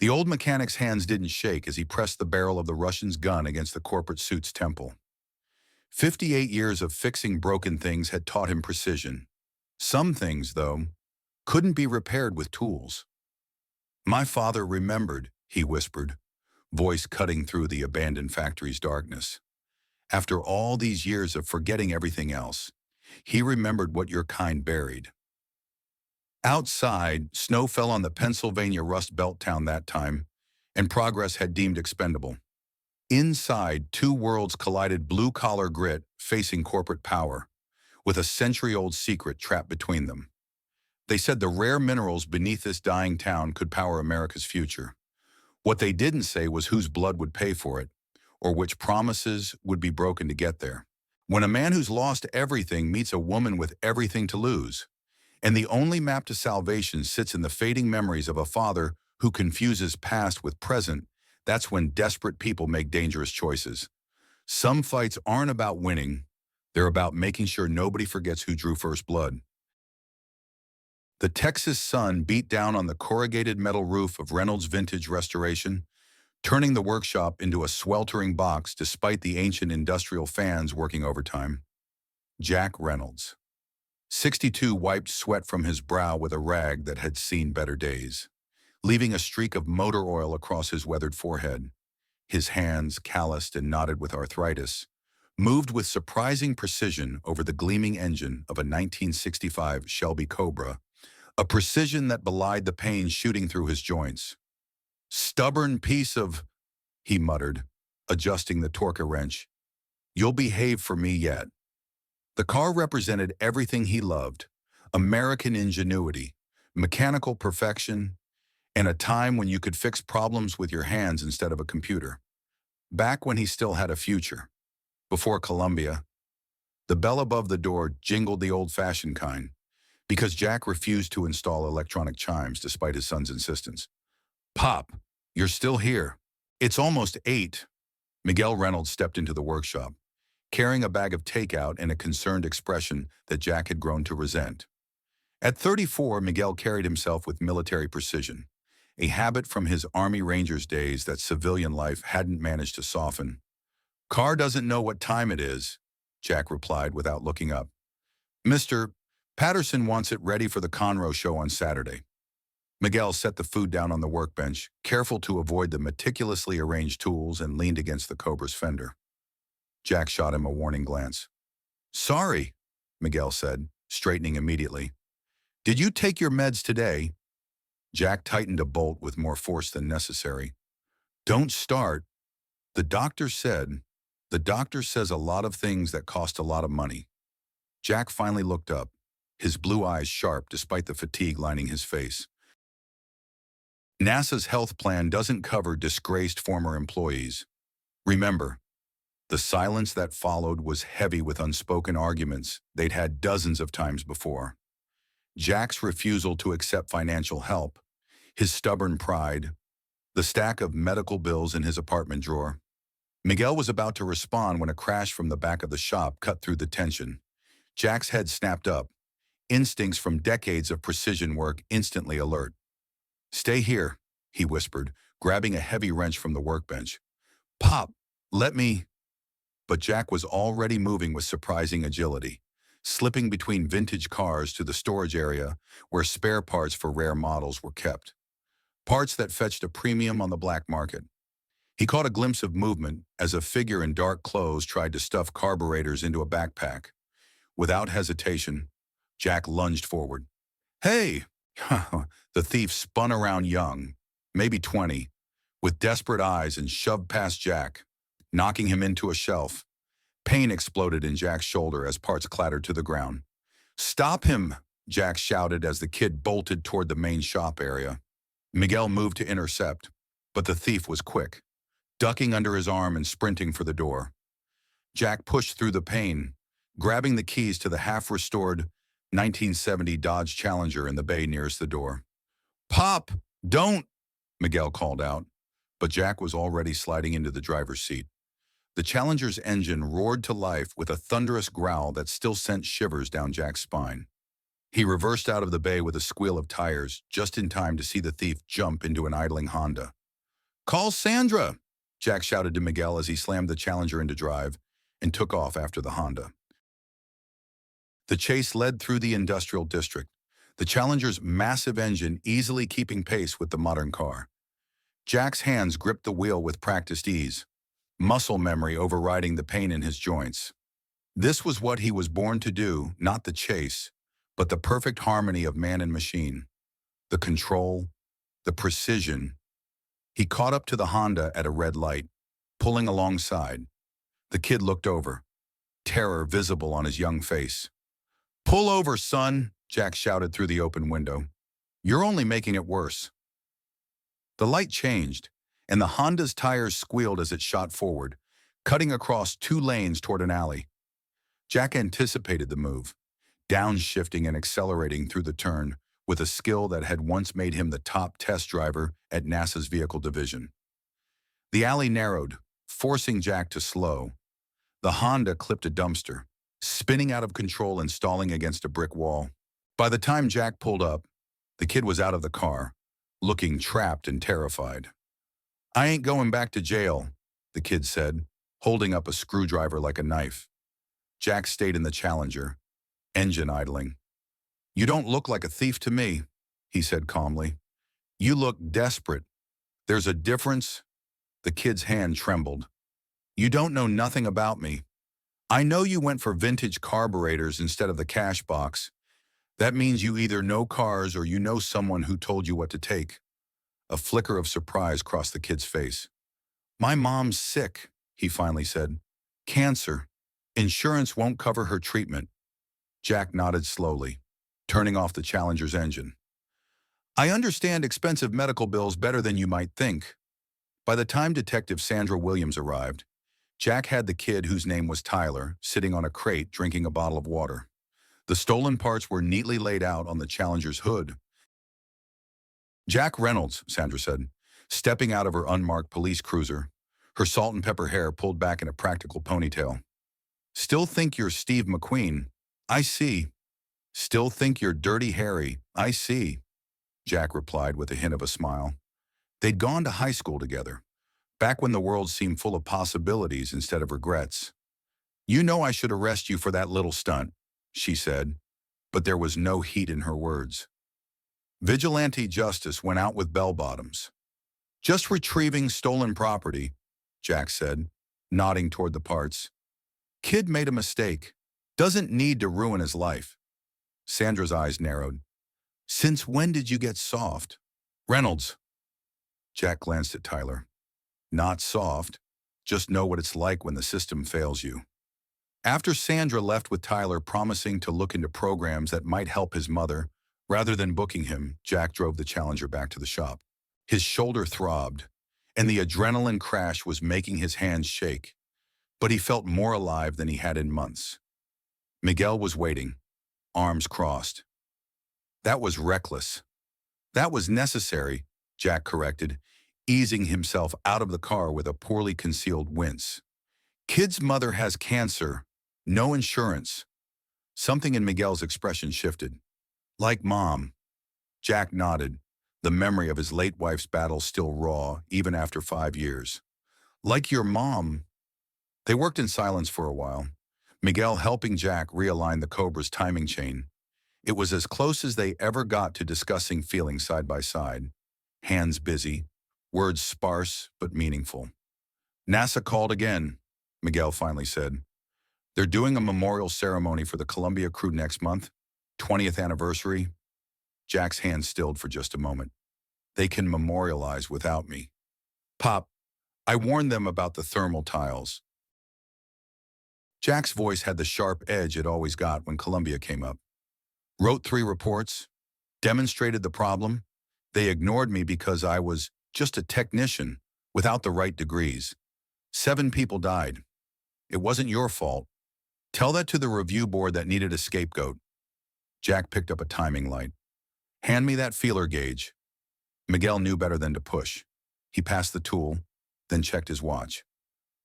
The old mechanic's hands didn't shake as he pressed the barrel of the Russian's gun against the corporate suit's temple. 58 years of fixing broken things had taught him precision. Some things, though, couldn't be repaired with tools. "My father remembered," he whispered, voice cutting through the abandoned factory's darkness. "After all these years of forgetting everything else, he remembered what your kind buried." Outside, snow fell on the Pennsylvania Rust Belt town that time, and progress had deemed expendable. Inside, two worlds collided: blue-collar grit facing corporate power, with a century-old secret trapped between them. They said the rare minerals beneath this dying town could power America's future. What they didn't say was whose blood would pay for it, or which promises would be broken to get there. When a man who's lost everything meets a woman with everything to lose, and the only map to salvation sits in the fading memories of a father who confuses past with present, that's when desperate people make dangerous choices. Some fights aren't about winning, they're about making sure nobody forgets who drew first blood. The Texas sun beat down on the corrugated metal roof of Reynolds Vintage Restoration, turning the workshop into a sweltering box despite the ancient industrial fans working overtime. Jack Reynolds, 62, wiped sweat from his brow with a rag that had seen better days, leaving a streak of motor oil across his weathered forehead. His hands, calloused and knotted with arthritis, moved with surprising precision over the gleaming engine of a 1965 Shelby Cobra, a precision that belied the pain shooting through his joints. "Stubborn piece of," he muttered, adjusting the torque wrench. "You'll behave for me yet." The car represented everything he loved: American ingenuity, mechanical perfection, and a time when you could fix problems with your hands instead of a computer. Back when he still had a future. Before Columbia. The bell above the door jingled the old-fashioned kind, because Jack refused to install electronic chimes despite his son's insistence. "Pop, you're still here. It's almost 8. Miguel Reynolds stepped into the workshop, carrying a bag of takeout and a concerned expression that Jack had grown to resent. At 34, Miguel carried himself with military precision, a habit from his Army Rangers days that civilian life hadn't managed to soften. "Car doesn't know what time it is," Jack replied without looking up. "Mr. Patterson wants it ready for the Conroe show on Saturday." Miguel set the food down on the workbench, careful to avoid the meticulously arranged tools, and leaned against the Cobra's fender. Jack shot him a warning glance. "Sorry," Miguel said, straightening immediately. "Did you take your meds today?" Jack tightened a bolt with more force than necessary. "Don't start. The doctor said, the doctor says a lot of things that cost a lot of money." Jack finally looked up, his blue eyes sharp despite the fatigue lining his face. "NASA's health plan doesn't cover disgraced former employees. Remember." The silence that followed was heavy with unspoken arguments they'd had dozens of times before. Jack's refusal to accept financial help, his stubborn pride, the stack of medical bills in his apartment drawer. Miguel was about to respond when a crash from the back of the shop cut through the tension. Jack's head snapped up, instincts from decades of precision work instantly alert. "Stay here," he whispered, grabbing a heavy wrench from the workbench. "Pop, let me—" But Jack was already moving with surprising agility, slipping between vintage cars to the storage area where spare parts for rare models were kept. Parts that fetched a premium on the black market. He caught a glimpse of movement as a figure in dark clothes tried to stuff carburetors into a backpack. Without hesitation, Jack lunged forward. "Hey!" The thief spun around young, maybe 20, with desperate eyes, and shoved past Jack, knocking him into a shelf. Pain exploded in Jack's shoulder as parts clattered to the ground. "Stop him!" Jack shouted as the kid bolted toward the main shop area. Miguel moved to intercept, but the thief was quick, ducking under his arm and sprinting for the door. Jack pushed through the pain, grabbing the keys to the half-restored 1970 Dodge Challenger in the bay nearest the door. "Pop, don't!" Miguel called out, but Jack was already sliding into the driver's seat. The Challenger's engine roared to life with a thunderous growl that still sent shivers down Jack's spine. He reversed out of the bay with a squeal of tires, just in time to see the thief jump into an idling Honda. "Call Sandra!" Jack shouted to Miguel as he slammed the Challenger into drive and took off after the Honda. The chase led through the industrial district, the Challenger's massive engine easily keeping pace with the modern car. Jack's hands gripped the wheel with practiced ease, muscle memory overriding the pain in his joints. This was what he was born to do, not the chase, but the perfect harmony of man and machine. The control, the precision. He caught up to the Honda at a red light, pulling alongside. The kid looked over, terror visible on his young face. "Pull over, son," Jack shouted through the open window. "You're only making it worse." The light changed, and the Honda's tires squealed as it shot forward, cutting across 2 lanes toward an alley. Jack anticipated the move, downshifting and accelerating through the turn with a skill that had once made him the top test driver at NASA's vehicle division. The alley narrowed, forcing Jack to slow. The Honda clipped a dumpster, spinning out of control and stalling against a brick wall. By the time Jack pulled up, the kid was out of the car, looking trapped and terrified. "I ain't going back to jail," the kid said, holding up a screwdriver like a knife. Jack stayed in the Challenger, engine idling. "You don't look like a thief to me," he said calmly. "You look desperate. There's a difference." The kid's hand trembled. "You don't know nothing about me. I know you went for vintage carburetors instead of the cash box. That means you either know cars or you know someone who told you what to take." A flicker of surprise crossed the kid's face. "My mom's sick," he finally said. "Cancer. Insurance won't cover her treatment." Jack nodded slowly, turning off the Challenger's engine. "I understand expensive medical bills better than you might think." By the time Detective Sandra Williams arrived, Jack had the kid, whose name was Tyler, sitting on a crate drinking a bottle of water. The stolen parts were neatly laid out on the Challenger's hood. "Jack Reynolds," Sandra said, stepping out of her unmarked police cruiser, her salt and pepper hair pulled back in a practical ponytail. "Still think you're Steve McQueen? I see. Still think you're Dirty Harry? I see," Jack replied with a hint of a smile. They'd gone to high school together, back when the world seemed full of possibilities instead of regrets. "You know I should arrest you for that little stunt," she said, but there was no heat in her words. "Vigilante justice went out with bell-bottoms." "Just retrieving stolen property," Jack said, nodding toward the parts. "Kid made a mistake. Doesn't need to ruin his life." Sandra's eyes narrowed. "Since when did you get soft?" "Reynolds." Jack glanced at Tyler. "Not soft. Just know what it's like when the system fails you." After Sandra left with Tyler promising to look into programs that might help his mother, rather than booking him, Jack drove the Challenger back to the shop. His shoulder throbbed, and the adrenaline crash was making his hands shake, but he felt more alive than he had in months. Miguel was waiting, arms crossed. "That was reckless." "That was necessary," Jack corrected, easing himself out of the car with a poorly concealed wince. "Kid's mother has cancer. No insurance." Something in Miguel's expression shifted. "Like Mom." Jack nodded, the memory of his late wife's battle still raw, even after 5 years. "Like your mom." They worked in silence for a while, Miguel helping Jack realign the Cobra's timing chain. It was as close as they ever got to discussing feelings side by side. Hands busy, words sparse but meaningful. "NASA called again," Miguel finally said. "They're doing a memorial ceremony for the Columbia crew next month, 20th anniversary." Jack's hand stilled for just a moment. "They can memorialize without me. Pop, I warned them about the thermal tiles." Jack's voice had the sharp edge it always got when Columbia came up. "Wrote 3 reports, demonstrated the problem. They ignored me because I was just a technician without the right degrees. 7 people died. It wasn't your fault. Tell that to the review board that needed a scapegoat." Jack picked up a timing light. "Hand me that feeler gauge." Miguel knew better than to push. He passed the tool, then checked his watch.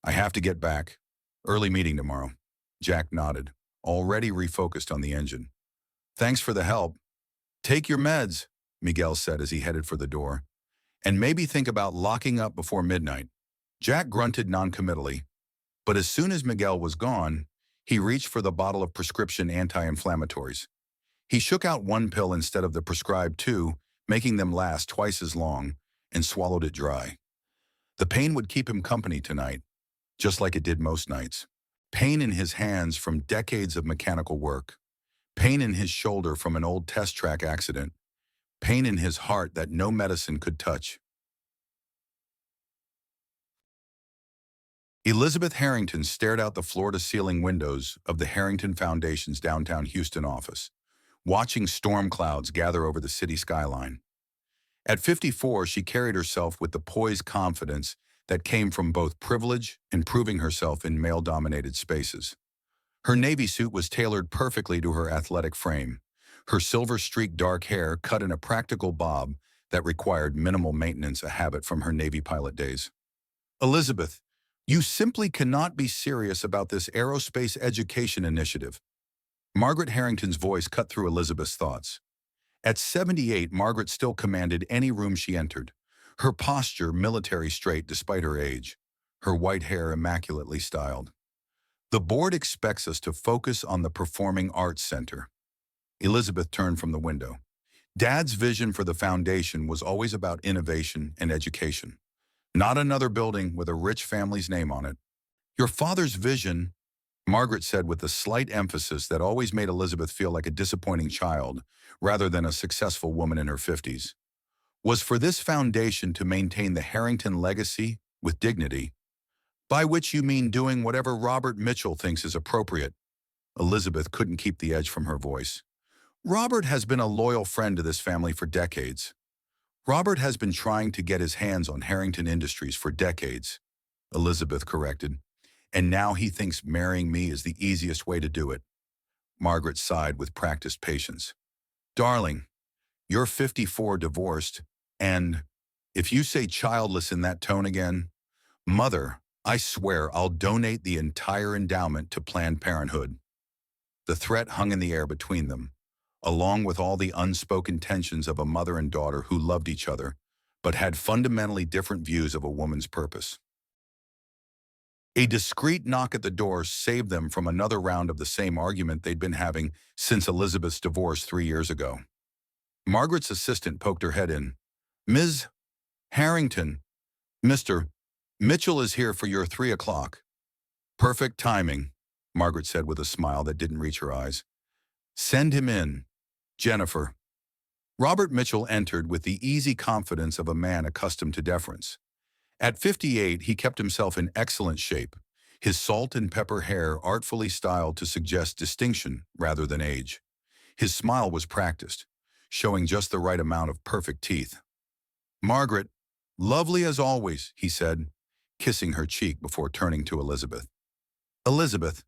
"I have to get back. Early meeting tomorrow." Jack nodded, already refocused on the engine. Thanks for the help. Take your meds, Miguel said as he headed for the door. And maybe think about locking up before midnight. Jack grunted noncommittally, but as soon as Miguel was gone, he reached for the bottle of prescription anti-inflammatories. He shook out one pill instead of the prescribed two, making them last twice as long, and swallowed it dry. The pain would keep him company tonight, just like it did most nights. Pain in his hands from decades of mechanical work. Pain in his shoulder from an old test track accident. Pain in his heart that no medicine could touch. Elizabeth Harrington stared out the floor-to-ceiling windows of the Harrington Foundation's downtown Houston office, watching storm clouds gather over the city skyline. At 54, she carried herself with the poised confidence that came from both privilege and proving herself in male-dominated spaces. Her navy suit was tailored perfectly to her athletic frame, her silver-streaked dark hair cut in a practical bob that required minimal maintenance, a habit from her Navy pilot days. Elizabeth, you simply cannot be serious about this aerospace education initiative. Margaret Harrington's voice cut through Elizabeth's thoughts. At 78, Margaret still commanded any room she entered, her posture military straight despite her age, her white hair immaculately styled. The board expects us to focus on the Performing Arts Center. Elizabeth turned from the window. Dad's vision for the foundation was always about innovation and education, not another building with a rich family's name on it. Your father's vision, Margaret said with a slight emphasis that always made Elizabeth feel like a disappointing child rather than a successful woman in her 50s, was for this foundation to maintain the Harrington legacy with dignity. By which you mean doing whatever Robert Mitchell thinks is appropriate. Elizabeth couldn't keep the edge from her voice. Robert has been a loyal friend to this family for decades. Robert has been trying to get his hands on Harrington Industries for decades, Elizabeth corrected. And now he thinks marrying me is the easiest way to do it. Margaret sighed with practiced patience. Darling, you're 54 divorced, and if you say childless in that tone again, Mother, I swear I'll donate the entire endowment to Planned Parenthood. The threat hung in the air between them, along with all the unspoken tensions of a mother and daughter who loved each other, but had fundamentally different views of a woman's purpose. A discreet knock at the door saved them from another round of the same argument they'd been having since Elizabeth's divorce 3 years ago. Margaret's assistant poked her head in. Ms. Harrington, Mr. Mitchell is here for your 3 o'clock. Perfect timing, Margaret said with a smile that didn't reach her eyes. Send him in, Jennifer. Robert Mitchell entered with the easy confidence of a man accustomed to deference. At 58, he kept himself in excellent shape, his salt and pepper hair artfully styled to suggest distinction rather than age. His smile was practiced, showing just the right amount of perfect teeth. Margaret, lovely as always, he said, kissing her cheek before turning to Elizabeth. Elizabeth,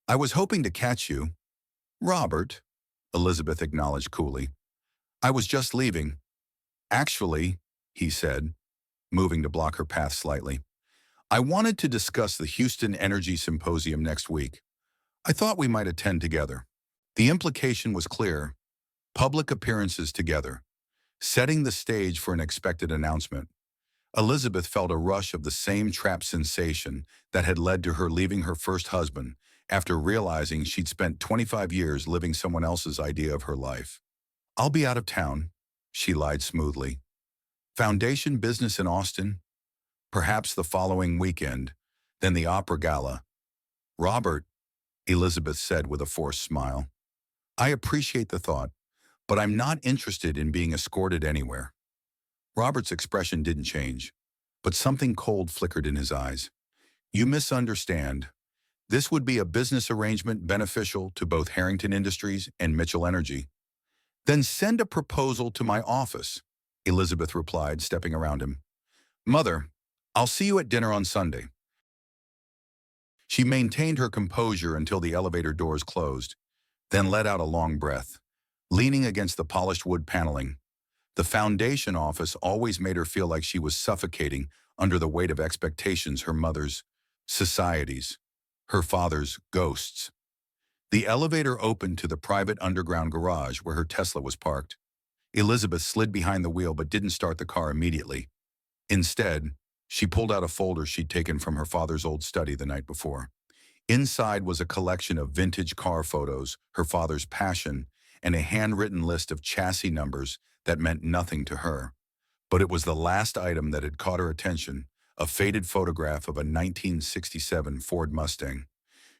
I was hoping to catch you. Robert, Elizabeth acknowledged coolly. I was just leaving. Actually, he said, moving to block her path slightly, I wanted to discuss the Houston Energy Symposium next week. I thought we might attend together. The implication was clear. Public appearances together, setting the stage for an expected announcement. Elizabeth felt a rush of the same trap sensation that had led to her leaving her first husband after realizing she'd spent 25 years living someone else's idea of her life. I'll be out of town, she lied smoothly. Foundation business in Austin? Perhaps the following weekend, then the opera gala. Robert, Elizabeth said with a forced smile. I appreciate the thought, but I'm not interested in being escorted anywhere. Robert's expression didn't change, but something cold flickered in his eyes. You misunderstand. This would be a business arrangement beneficial to both Harrington Industries and Mitchell Energy. Then send a proposal to my office, Elizabeth replied, stepping around him. Mother, I'll see you at dinner on Sunday. She maintained her composure until the elevator doors closed, then let out a long breath, leaning against the polished wood paneling. The foundation office always made her feel like she was suffocating under the weight of expectations, her mother's, society's, her father's ghosts. The elevator opened to the private underground garage where her Tesla was parked. Elizabeth slid behind the wheel but didn't start the car immediately. Instead, she pulled out a folder she'd taken from her father's old study the night before. Inside was a collection of vintage car photos, her father's passion, and a handwritten list of chassis numbers that meant nothing to her. But it was the last item that had caught her attention, a faded photograph of a 1967 Ford Mustang,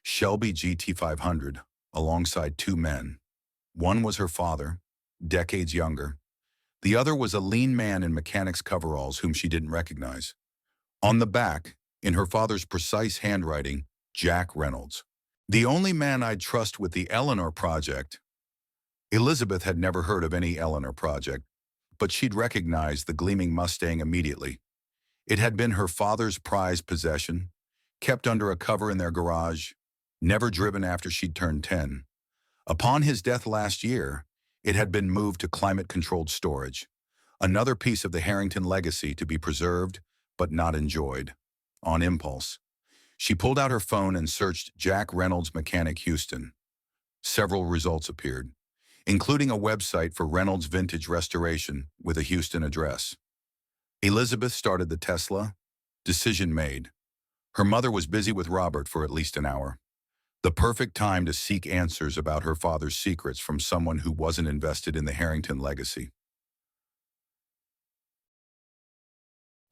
Shelby GT500, alongside two men. One was her father, decades younger. The other was a lean man in mechanic's coveralls whom she didn't recognize. On the back, in her father's precise handwriting, Jack Reynolds. The only man I'd trust with the Eleanor Project. Elizabeth had never heard of any Eleanor Project, but she'd recognized the gleaming Mustang immediately. It had been her father's prized possession, kept under a cover in their garage, never driven after she'd turned 10. Upon his death last year, it had been moved to climate-controlled storage, another piece of the Harrington legacy to be preserved but not enjoyed. On impulse, she pulled out her phone and searched Jack Reynolds Mechanic Houston. Several results appeared, including a website for Reynolds vintage restoration with a Houston address. Elizabeth started the Tesla. Decision made. Her mother was busy with Robert for at least an hour. The perfect time to seek answers about her father's secrets from someone who wasn't invested in the Harrington legacy.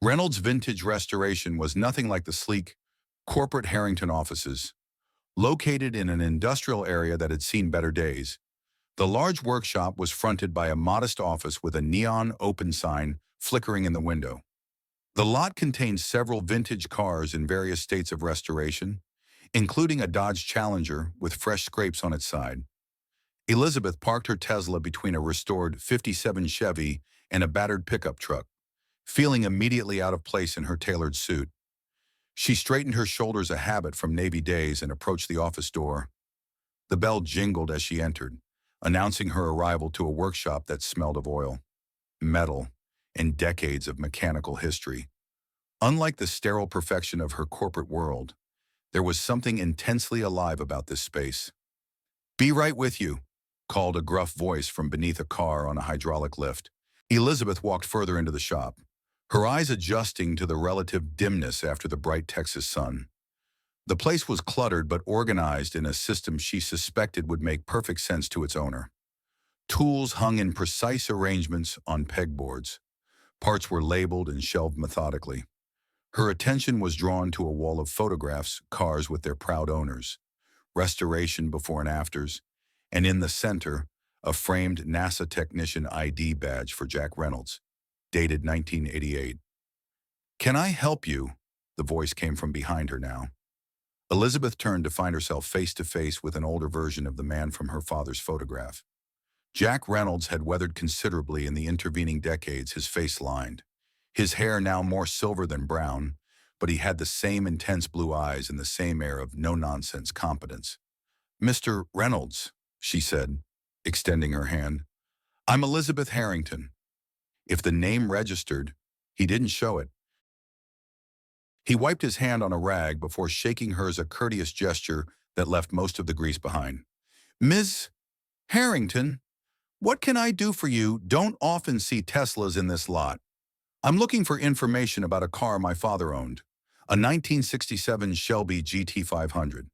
Reynolds Vintage Restoration was nothing like the sleek, corporate Harrington offices. Located in an industrial area that had seen better days, the large workshop was fronted by a modest office with a neon open sign flickering in the window. The lot contained several vintage cars in various states of restoration, including a Dodge Challenger with fresh scrapes on its side. Elizabeth parked her Tesla between a restored '57 Chevy and a battered pickup truck, feeling immediately out of place in her tailored suit. She straightened her shoulders, a habit from Navy days, and approached the office door. The bell jingled as she entered, announcing her arrival to a workshop that smelled of oil, metal, and decades of mechanical history. Unlike the sterile perfection of her corporate world, there was something intensely alive about this space. "Be right with you," called a gruff voice from beneath a car on a hydraulic lift. Elizabeth walked further into the shop, her eyes adjusting to the relative dimness after the bright Texas sun. The place was cluttered but organized in a system she suspected would make perfect sense to its owner. Tools hung in precise arrangements on pegboards. Parts were labeled and shelved methodically. Her attention was drawn to a wall of photographs, cars with their proud owners, restoration before and afters, and in the center, a framed NASA technician ID badge for Jack Reynolds, dated 1988. "Can I help you?" The voice came from behind her now. Elizabeth turned to find herself face to face with an older version of the man from her father's photograph. Jack Reynolds had weathered considerably in the intervening decades, his face lined, his hair now more silver than brown, but he had the same intense blue eyes and the same air of no-nonsense competence. "Mr. Reynolds," she said, extending her hand. "I'm Elizabeth Harrington." If the name registered, he didn't show it. He wiped his hand on a rag before shaking hers, a courteous gesture that left most of the grease behind. "Ms. Harrington, what can I do for you? Don't often see Teslas in this lot. I'm looking for information about a car my father owned, a 1967 Shelby GT500.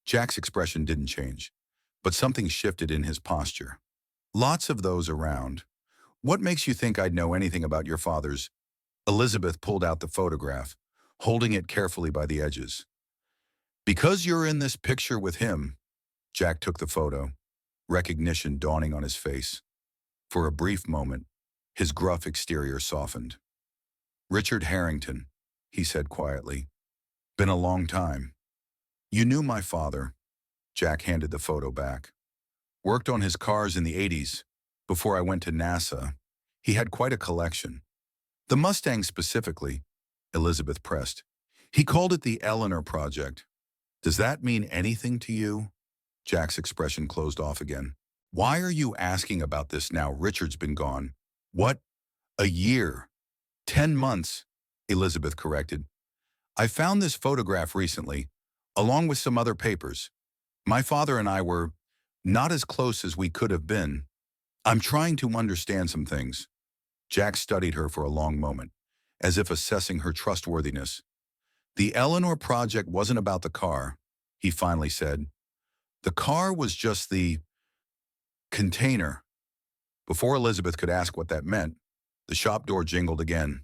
Jack's expression didn't change, but something shifted in his posture. "Lots of those around. What makes you think I'd know anything about your father's?" Elizabeth pulled out the photograph, holding it carefully by the edges. "Because you're in this picture with him." Jack took the photo, recognition dawning on his face. For a brief moment, his gruff exterior softened. "Richard Harrington," he said quietly. "Been a long time." "You knew my father." Jack handed the photo back. "Worked on his cars in the '80s. Before I went to NASA, he had quite a collection. The Mustang specifically," Elizabeth pressed. "He called it the Eleanor Project. Does that mean anything to you?" Jack's expression closed off again. "Why are you asking about this now? Richard's been gone." "What? A year? 10 months, Elizabeth corrected. "I found this photograph recently, along with some other papers. My father and I were Not as close as we could have been. I'm trying to understand some things. Jack studied her for a long moment, as if assessing her trustworthiness. The Eleanor project wasn't about the car, he finally said. The car was just the container. Before Elizabeth could ask what that meant, the shop door jingled again.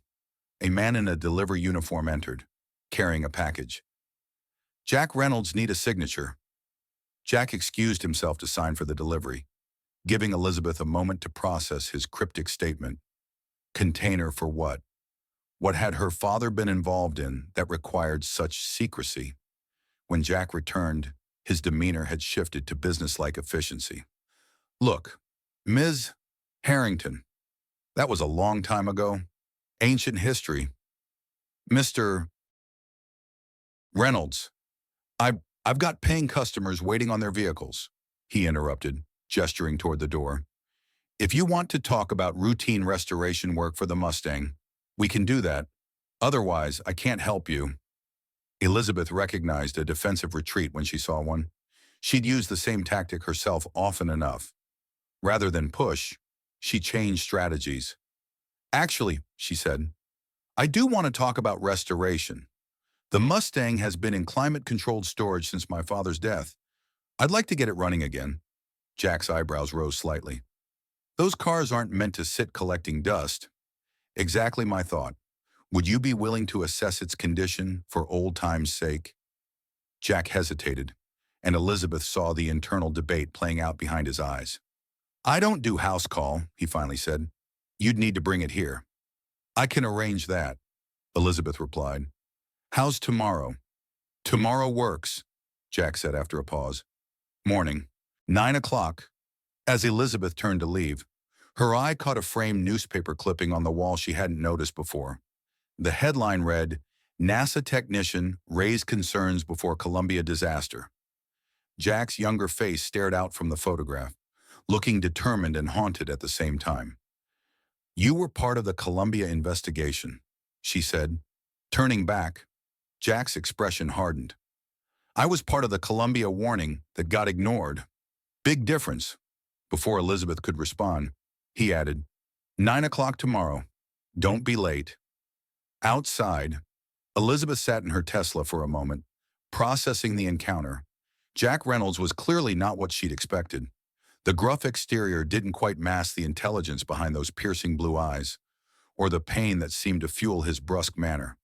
A man in a delivery uniform entered, carrying a package. Jack Reynolds need a signature. Jack excused himself to sign for the delivery, giving Elizabeth a moment to process his cryptic statement. Container for what? What had her father been involved in that required such secrecy? When Jack returned, his demeanor had shifted to businesslike efficiency. Look, Ms. Harrington, that was a long time ago. Ancient history. Mr. Reynolds, I've got paying customers waiting on their vehicles, he interrupted, gesturing toward the door. If you want to talk about routine restoration work for the Mustang, we can do that. Otherwise, I can't help you. Elizabeth recognized a defensive retreat when she saw one. She'd used the same tactic herself often enough. Rather than push, she changed strategies. Actually, she said, I do want to talk about restoration. The Mustang has been in climate-controlled storage since my father's death. I'd like to get it running again. Jack's eyebrows rose slightly. Those cars aren't meant to sit collecting dust. Exactly my thought. Would you be willing to assess its condition for old time's sake? Jack hesitated, and Elizabeth saw the internal debate playing out behind his eyes. I don't do house call, he finally said. You'd need to bring it here. I can arrange that, Elizabeth replied. How's tomorrow? Tomorrow works, Jack said after a pause. Morning, 9 o'clock. As Elizabeth turned to leave, her eye caught a framed newspaper clipping on the wall she hadn't noticed before. The headline read, NASA technician raised concerns before Columbia disaster. Jack's younger face stared out from the photograph, looking determined and haunted at the same time. You were part of the Columbia investigation, she said. Turning back, Jack's expression hardened. I was part of the Columbia warning that got ignored. Big difference. Before Elizabeth could respond, he added, 9 o'clock tomorrow. Don't be late. Outside, Elizabeth sat in her Tesla for a moment, processing the encounter. Jack Reynolds was clearly not what she'd expected. The gruff exterior didn't quite mask the intelligence behind those piercing blue eyes, or the pain that seemed to fuel his brusque manner.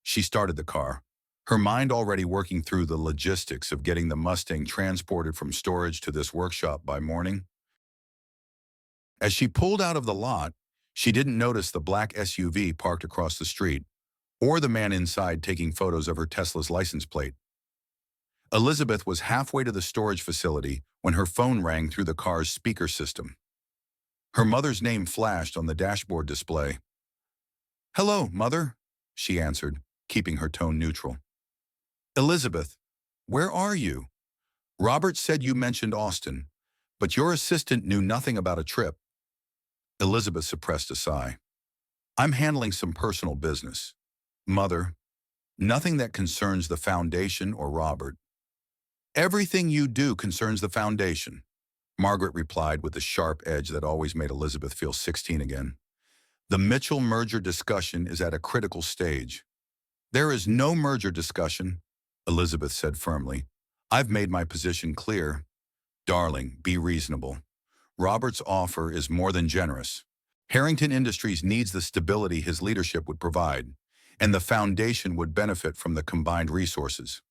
She started the car, her mind already working through the logistics of getting the Mustang transported from storage to this workshop by morning. As she pulled out of the lot, she didn't notice the black SUV parked across the street, or the man inside taking photos of her Tesla's license plate. Elizabeth was halfway to the storage facility when her phone rang through the car's speaker system. Her mother's name flashed on the dashboard display. Hello, Mother, she answered, keeping her tone neutral. Elizabeth, where are you? Robert said you mentioned Austin, but your assistant knew nothing about a trip. Elizabeth suppressed a sigh. I'm handling some personal business. Mother, nothing that concerns the foundation or Robert. Everything you do concerns the foundation, Margaret replied with the sharp edge that always made Elizabeth feel 16 again. The Mitchell merger discussion is at a critical stage. There is no merger discussion, Elizabeth said firmly. I've made my position clear. Darling, be reasonable. Robert's offer is more than generous. Harrington Industries needs the stability his leadership would provide, and the foundation would benefit from the combined resources.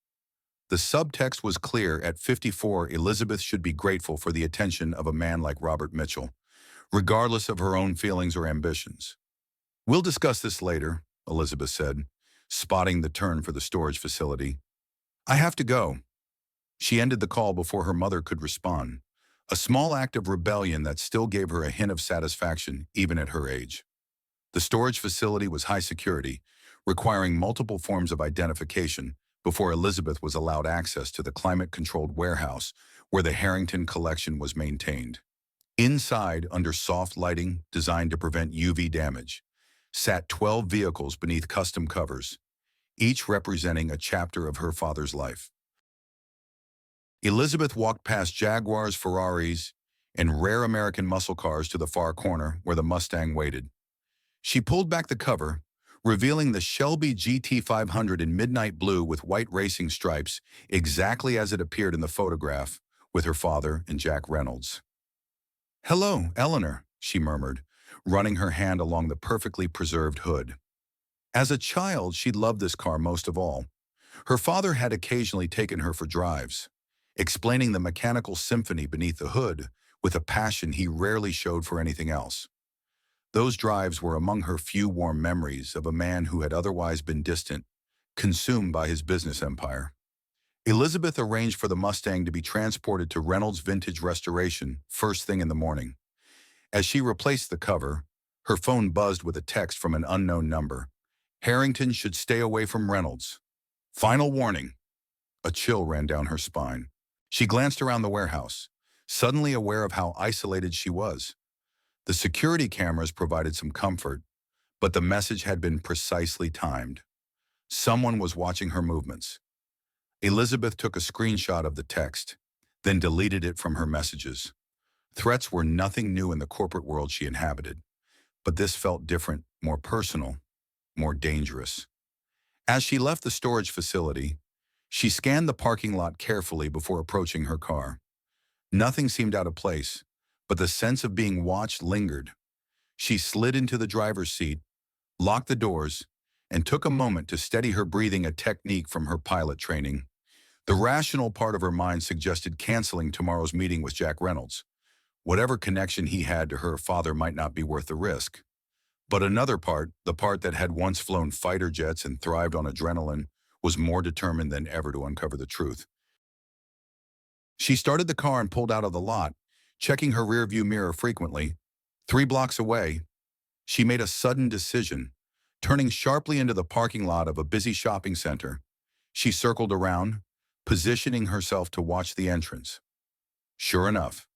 The subtext was clear. At 54, Elizabeth should be grateful for the attention of a man like Robert Mitchell, regardless of her own feelings or ambitions. We'll discuss this later, Elizabeth said, spotting the turn for the storage facility. I have to go. She ended the call before her mother could respond, a small act of rebellion that still gave her a hint of satisfaction even at her age. The storage facility was high security, requiring multiple forms of identification before Elizabeth was allowed access to the climate-controlled warehouse where the Harrington collection was maintained. Inside, under soft lighting designed to prevent UV damage, sat 12 vehicles beneath custom covers, each representing a chapter of her father's life. Elizabeth walked past Jaguars, Ferraris, and rare American muscle cars to the far corner where the Mustang waited. She pulled back the cover, revealing the Shelby GT500 in midnight blue with white racing stripes, exactly as it appeared in the photograph, with her father and Jack Reynolds. "Hello, Eleanor," she murmured, running her hand along the perfectly preserved hood. As a child, she'd loved this car most of all. Her father had occasionally taken her for drives, explaining the mechanical symphony beneath the hood with a passion he rarely showed for anything else. Those drives were among her few warm memories of a man who had otherwise been distant, consumed by his business empire. Elizabeth arranged for the Mustang to be transported to Reynolds Vintage Restoration first thing in the morning. As she replaced the cover, her phone buzzed with a text from an unknown number. "Harrington should stay away from Reynolds. Final warning." A chill ran down her spine. She glanced around the warehouse, suddenly aware of how isolated she was. The security cameras provided some comfort, but the message had been precisely timed. Someone was watching her movements. Elizabeth took a screenshot of the text, then deleted it from her messages. Threats were nothing new in the corporate world she inhabited, but this felt different, more personal, more dangerous. As she left the storage facility, she scanned the parking lot carefully before approaching her car. Nothing seemed out of place, but the sense of being watched lingered. She slid into the driver's seat, locked the doors, and took a moment to steady her breathing, a technique from her pilot training. The rational part of her mind suggested canceling tomorrow's meeting with Jack Reynolds. Whatever connection he had to her father might not be worth the risk. But another part, the part that had once flown fighter jets and thrived on adrenaline, was more determined than ever to uncover the truth. She started the car and pulled out of the lot, checking her rearview mirror frequently. 3 blocks away, she made a sudden decision, turning sharply into the parking lot of a busy shopping center. She circled around, positioning herself to watch the entrance. Sure enough,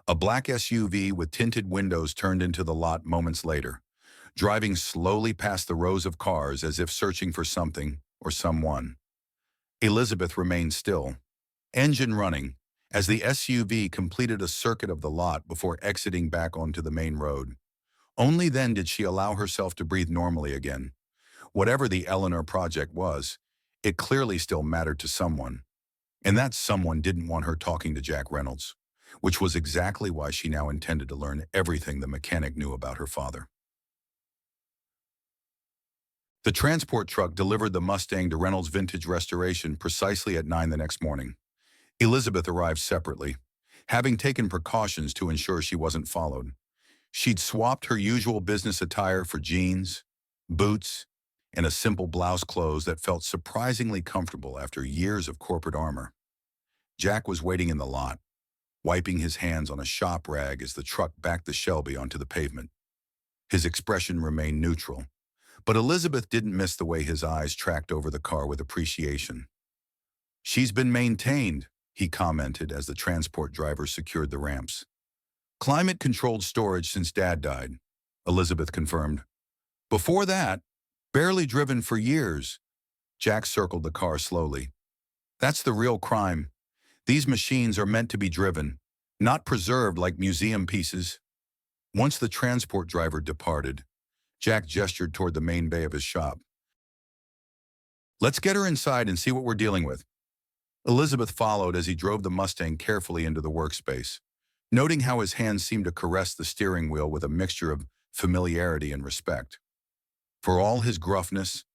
a black SUV with tinted windows turned into the lot moments later, driving slowly past the rows of cars as if searching for something or someone. Elizabeth remained still, engine running, as the SUV completed a circuit of the lot before exiting back onto the main road. Only then did she allow herself to breathe normally again. Whatever the Eleanor project was, it clearly still mattered to someone. And that someone didn't want her talking to Jack Reynolds, which was exactly why she now intended to learn everything the mechanic knew about her father. The transport truck delivered the Mustang to Reynolds Vintage Restoration precisely at 9 the next morning. Elizabeth arrived separately, having taken precautions to ensure she wasn't followed. She'd swapped her usual business attire for jeans, boots, and a simple blouse clothes that felt surprisingly comfortable after years of corporate armor. Jack was waiting in the lot, wiping his hands on a shop rag as the truck backed the Shelby onto the pavement. His expression remained neutral, but Elizabeth didn't miss the way his eyes tracked over the car with appreciation. "She's been maintained," he commented as the transport driver secured the ramps. "Climate-controlled storage since Dad died," Elizabeth confirmed. "Before that, barely driven for years." Jack circled the car slowly. "That's the real crime. These machines are meant to be driven, not preserved like museum pieces." Once the transport driver departed, Jack gestured toward the main bay of his shop. "Let's get her inside and see what we're dealing with." Elizabeth followed as he drove the Mustang carefully into the workspace, noting how his hands seemed to caress the steering wheel with a mixture of familiarity and respect. For all his gruffness,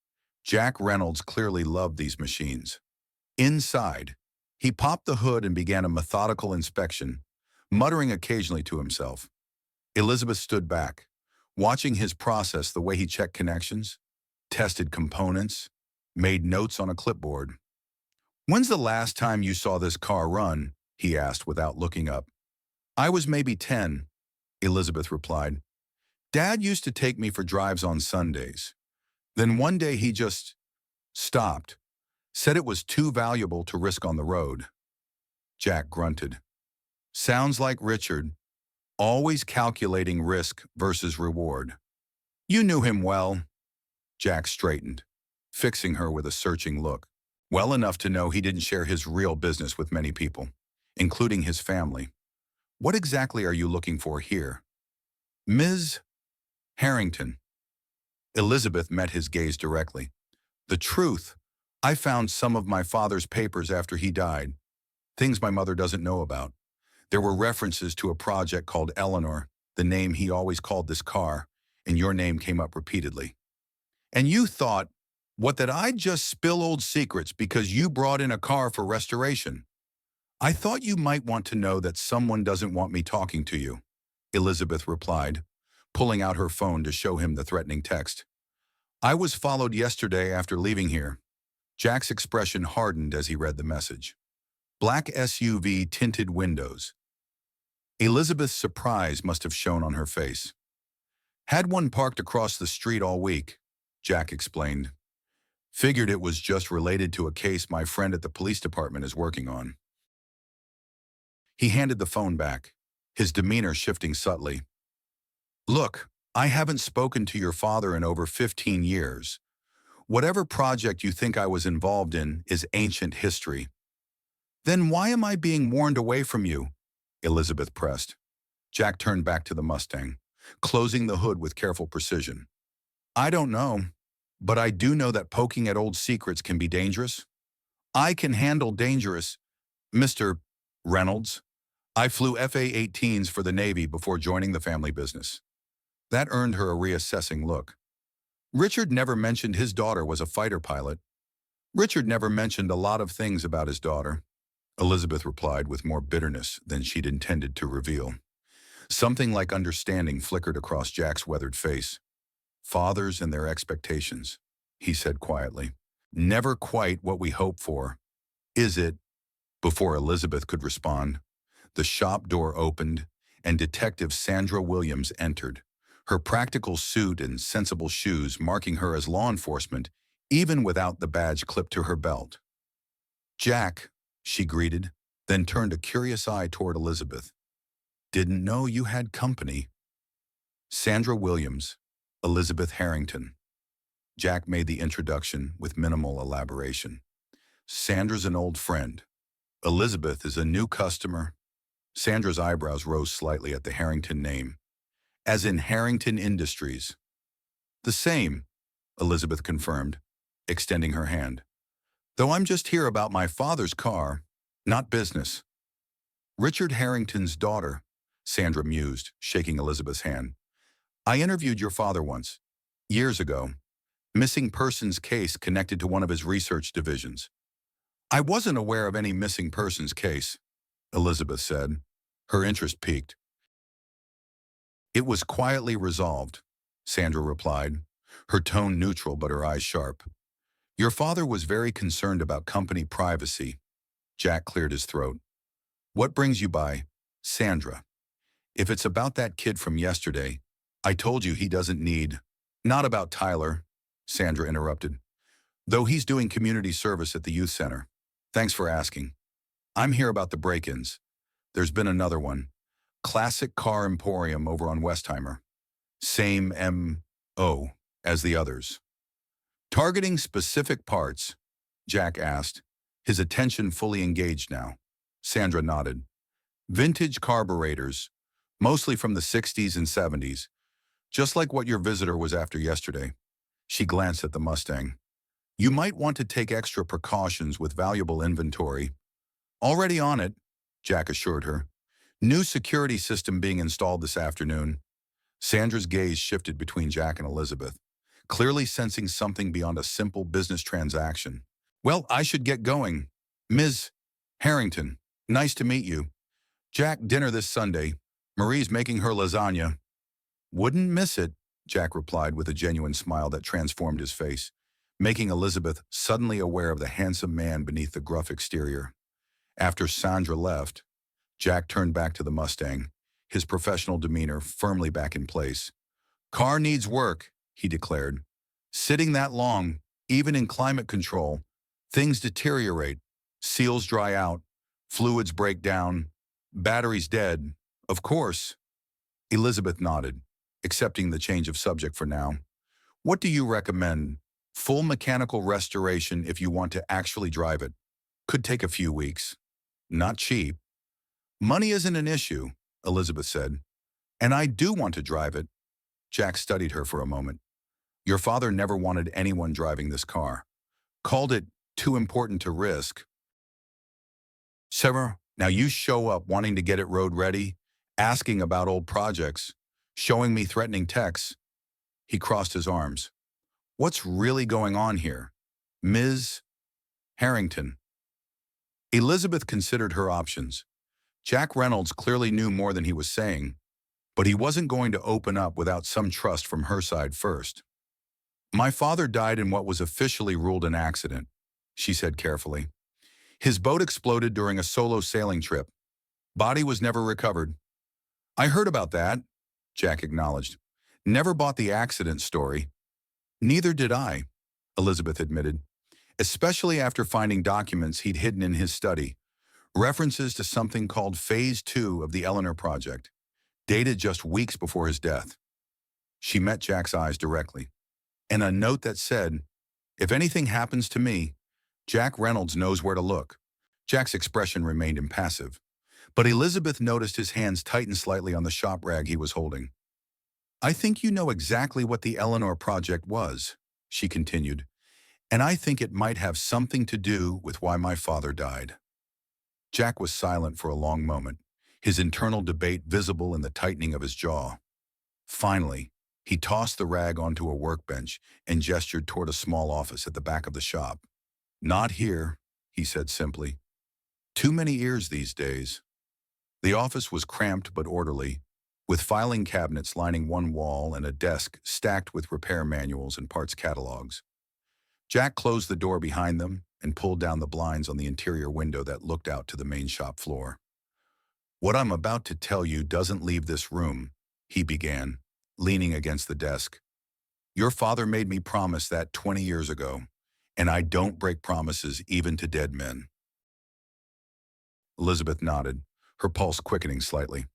Jack Reynolds clearly loved these machines. Inside, he popped the hood and began a methodical inspection, muttering occasionally to himself. Elizabeth stood back, watching his process, the way he checked connections, tested components, made notes on a clipboard. "When's the last time you saw this car run?" he asked without looking up. "I was maybe 10, Elizabeth replied. "Dad used to take me for drives on Sundays. Then one day he just stopped, said it was too valuable to risk on the road." Jack grunted. "Sounds like Richard, always calculating risk versus reward." "You knew him well." Jack straightened, fixing her with a searching look. "Well enough to know he didn't share his real business with many people." including his family. What exactly are you looking for here? Ms. Harrington. Elizabeth met his gaze directly. The truth. I found some of my father's papers after he died, things my mother doesn't know about. There were references to a project called Eleanor, the name he always called this car, and your name came up repeatedly. And you thought, what, that I'd just spill old secrets because you brought in a car for restoration? I thought you might want to know that someone doesn't want me talking to you, Elizabeth replied, pulling out her phone to show him the threatening text. I was followed yesterday after leaving here. Jack's expression hardened as he read the message. Black SUV tinted windows. Elizabeth's surprise must have shown on her face. Had one parked across the street all week, Jack explained. Figured it was just related to a case my friend at the police department is working on. He handed the phone back, his demeanor shifting subtly. Look, I haven't spoken to your father in over 15 years. Whatever project you think I was involved in is ancient history. Then why am I being warned away from you? Elizabeth pressed. Jack turned back to the Mustang, closing the hood with careful precision. I don't know, but I do know that poking at old secrets can be dangerous. I can handle dangerous, Mr. Reynolds. I flew FA-18s for the Navy before joining the family business. That earned her a reassessing look. Richard never mentioned his daughter was a fighter pilot. Richard never mentioned a lot of things about his daughter, Elizabeth replied with more bitterness than she'd intended to reveal. Something like understanding flickered across Jack's weathered face. Fathers and their expectations, he said quietly. Never quite what we hope for, is it? Before Elizabeth could respond, the shop door opened and Detective Sandra Williams entered, her practical suit and sensible shoes marking her as law enforcement, even without the badge clipped to her belt. Jack, she greeted, then turned a curious eye toward Elizabeth. Didn't know you had company. Sandra Williams, Elizabeth Harrington. Jack made the introduction with minimal elaboration. Sandra's an old friend. Elizabeth is a new customer. Sandra's eyebrows rose slightly at the Harrington name. As in Harrington Industries. The same, Elizabeth confirmed, extending her hand. Though I'm just here about my father's car, not business. Richard Harrington's daughter, Sandra mused, shaking Elizabeth's hand. I interviewed your father once, years ago. Missing persons case connected to one of his research divisions. I wasn't aware of any missing persons case, Elizabeth said. Her interest piqued. It was quietly resolved, Sandra replied, her tone neutral but her eyes sharp. Your father was very concerned about company privacy. Jack cleared his throat. What brings you by, Sandra? If it's about that kid from yesterday, I told you he doesn't need. Not about Tyler, Sandra interrupted. Though he's doing community service at the youth center. Thanks for asking. I'm here about the break-ins. There's been another one. Classic Car Emporium over on Westheimer. Same M.O. as the others. Targeting specific parts, Jack asked, his attention fully engaged now. Sandra nodded. Vintage carburetors, mostly from the 60s and 70s, just like what your visitor was after yesterday. She glanced at the Mustang. You might want to take extra precautions with valuable inventory. Already on it, Jack assured her. New security system being installed this afternoon. Sandra's gaze shifted between Jack and Elizabeth, clearly sensing something beyond a simple business transaction. Well, I should get going. Ms. Harrington, nice to meet you. Jack, dinner this Sunday. Marie's making her lasagna. Wouldn't miss it, Jack replied with a genuine smile that transformed his face, making Elizabeth suddenly aware of the handsome man beneath the gruff exterior. After Sandra left, Jack turned back to the Mustang, his professional demeanor firmly back in place. Car needs work, he declared. Sitting that long, even in climate control, things deteriorate, seals dry out, fluids break down, batteries dead. Of course. Elizabeth nodded, accepting the change of subject for now. What do you recommend? Full mechanical restoration if you want to actually drive it. Could take a few weeks. Not cheap. Money isn't an issue, Elizabeth said, and I do want to drive it. Jack studied her for a moment. Your father never wanted anyone driving this car. Called it too important to risk. Sarah, now you show up wanting to get it road ready, asking about old projects, showing me threatening texts. He crossed his arms. What's really going on here? Ms. Harrington. Elizabeth considered her options. Jack Reynolds clearly knew more than he was saying, but he wasn't going to open up without some trust from her side first. My father died in what was officially ruled an accident, she said carefully. His boat exploded during a solo sailing trip. Body was never recovered. I heard about that, Jack acknowledged. Never bought the accident story. Neither did I, Elizabeth admitted, especially after finding documents he'd hidden in his study, references to something called Phase 2 of the Eleanor Project, dated just weeks before his death. She met Jack's eyes directly, and a note that said, if anything happens to me, Jack Reynolds knows where to look. Jack's expression remained impassive, but Elizabeth noticed his hands tighten slightly on the shop rag he was holding. I think you know exactly what the Eleanor Project was, she continued, and I think it might have something to do with why my father died. Jack was silent for a long moment, his internal debate visible in the tightening of his jaw. Finally, he tossed the rag onto a workbench and gestured toward a small office at the back of the shop. Not here, he said simply. Too many ears these days. The office was cramped but orderly, with filing cabinets lining one wall and a desk stacked with repair manuals and parts catalogs. Jack closed the door behind them and pulled down the blinds on the interior window that looked out to the main shop floor. What I'm about to tell you doesn't leave this room, he began, leaning against the desk. Your father made me promise that 20 years ago, and I don't break promises even to dead men. Elizabeth nodded, her pulse quickening slightly.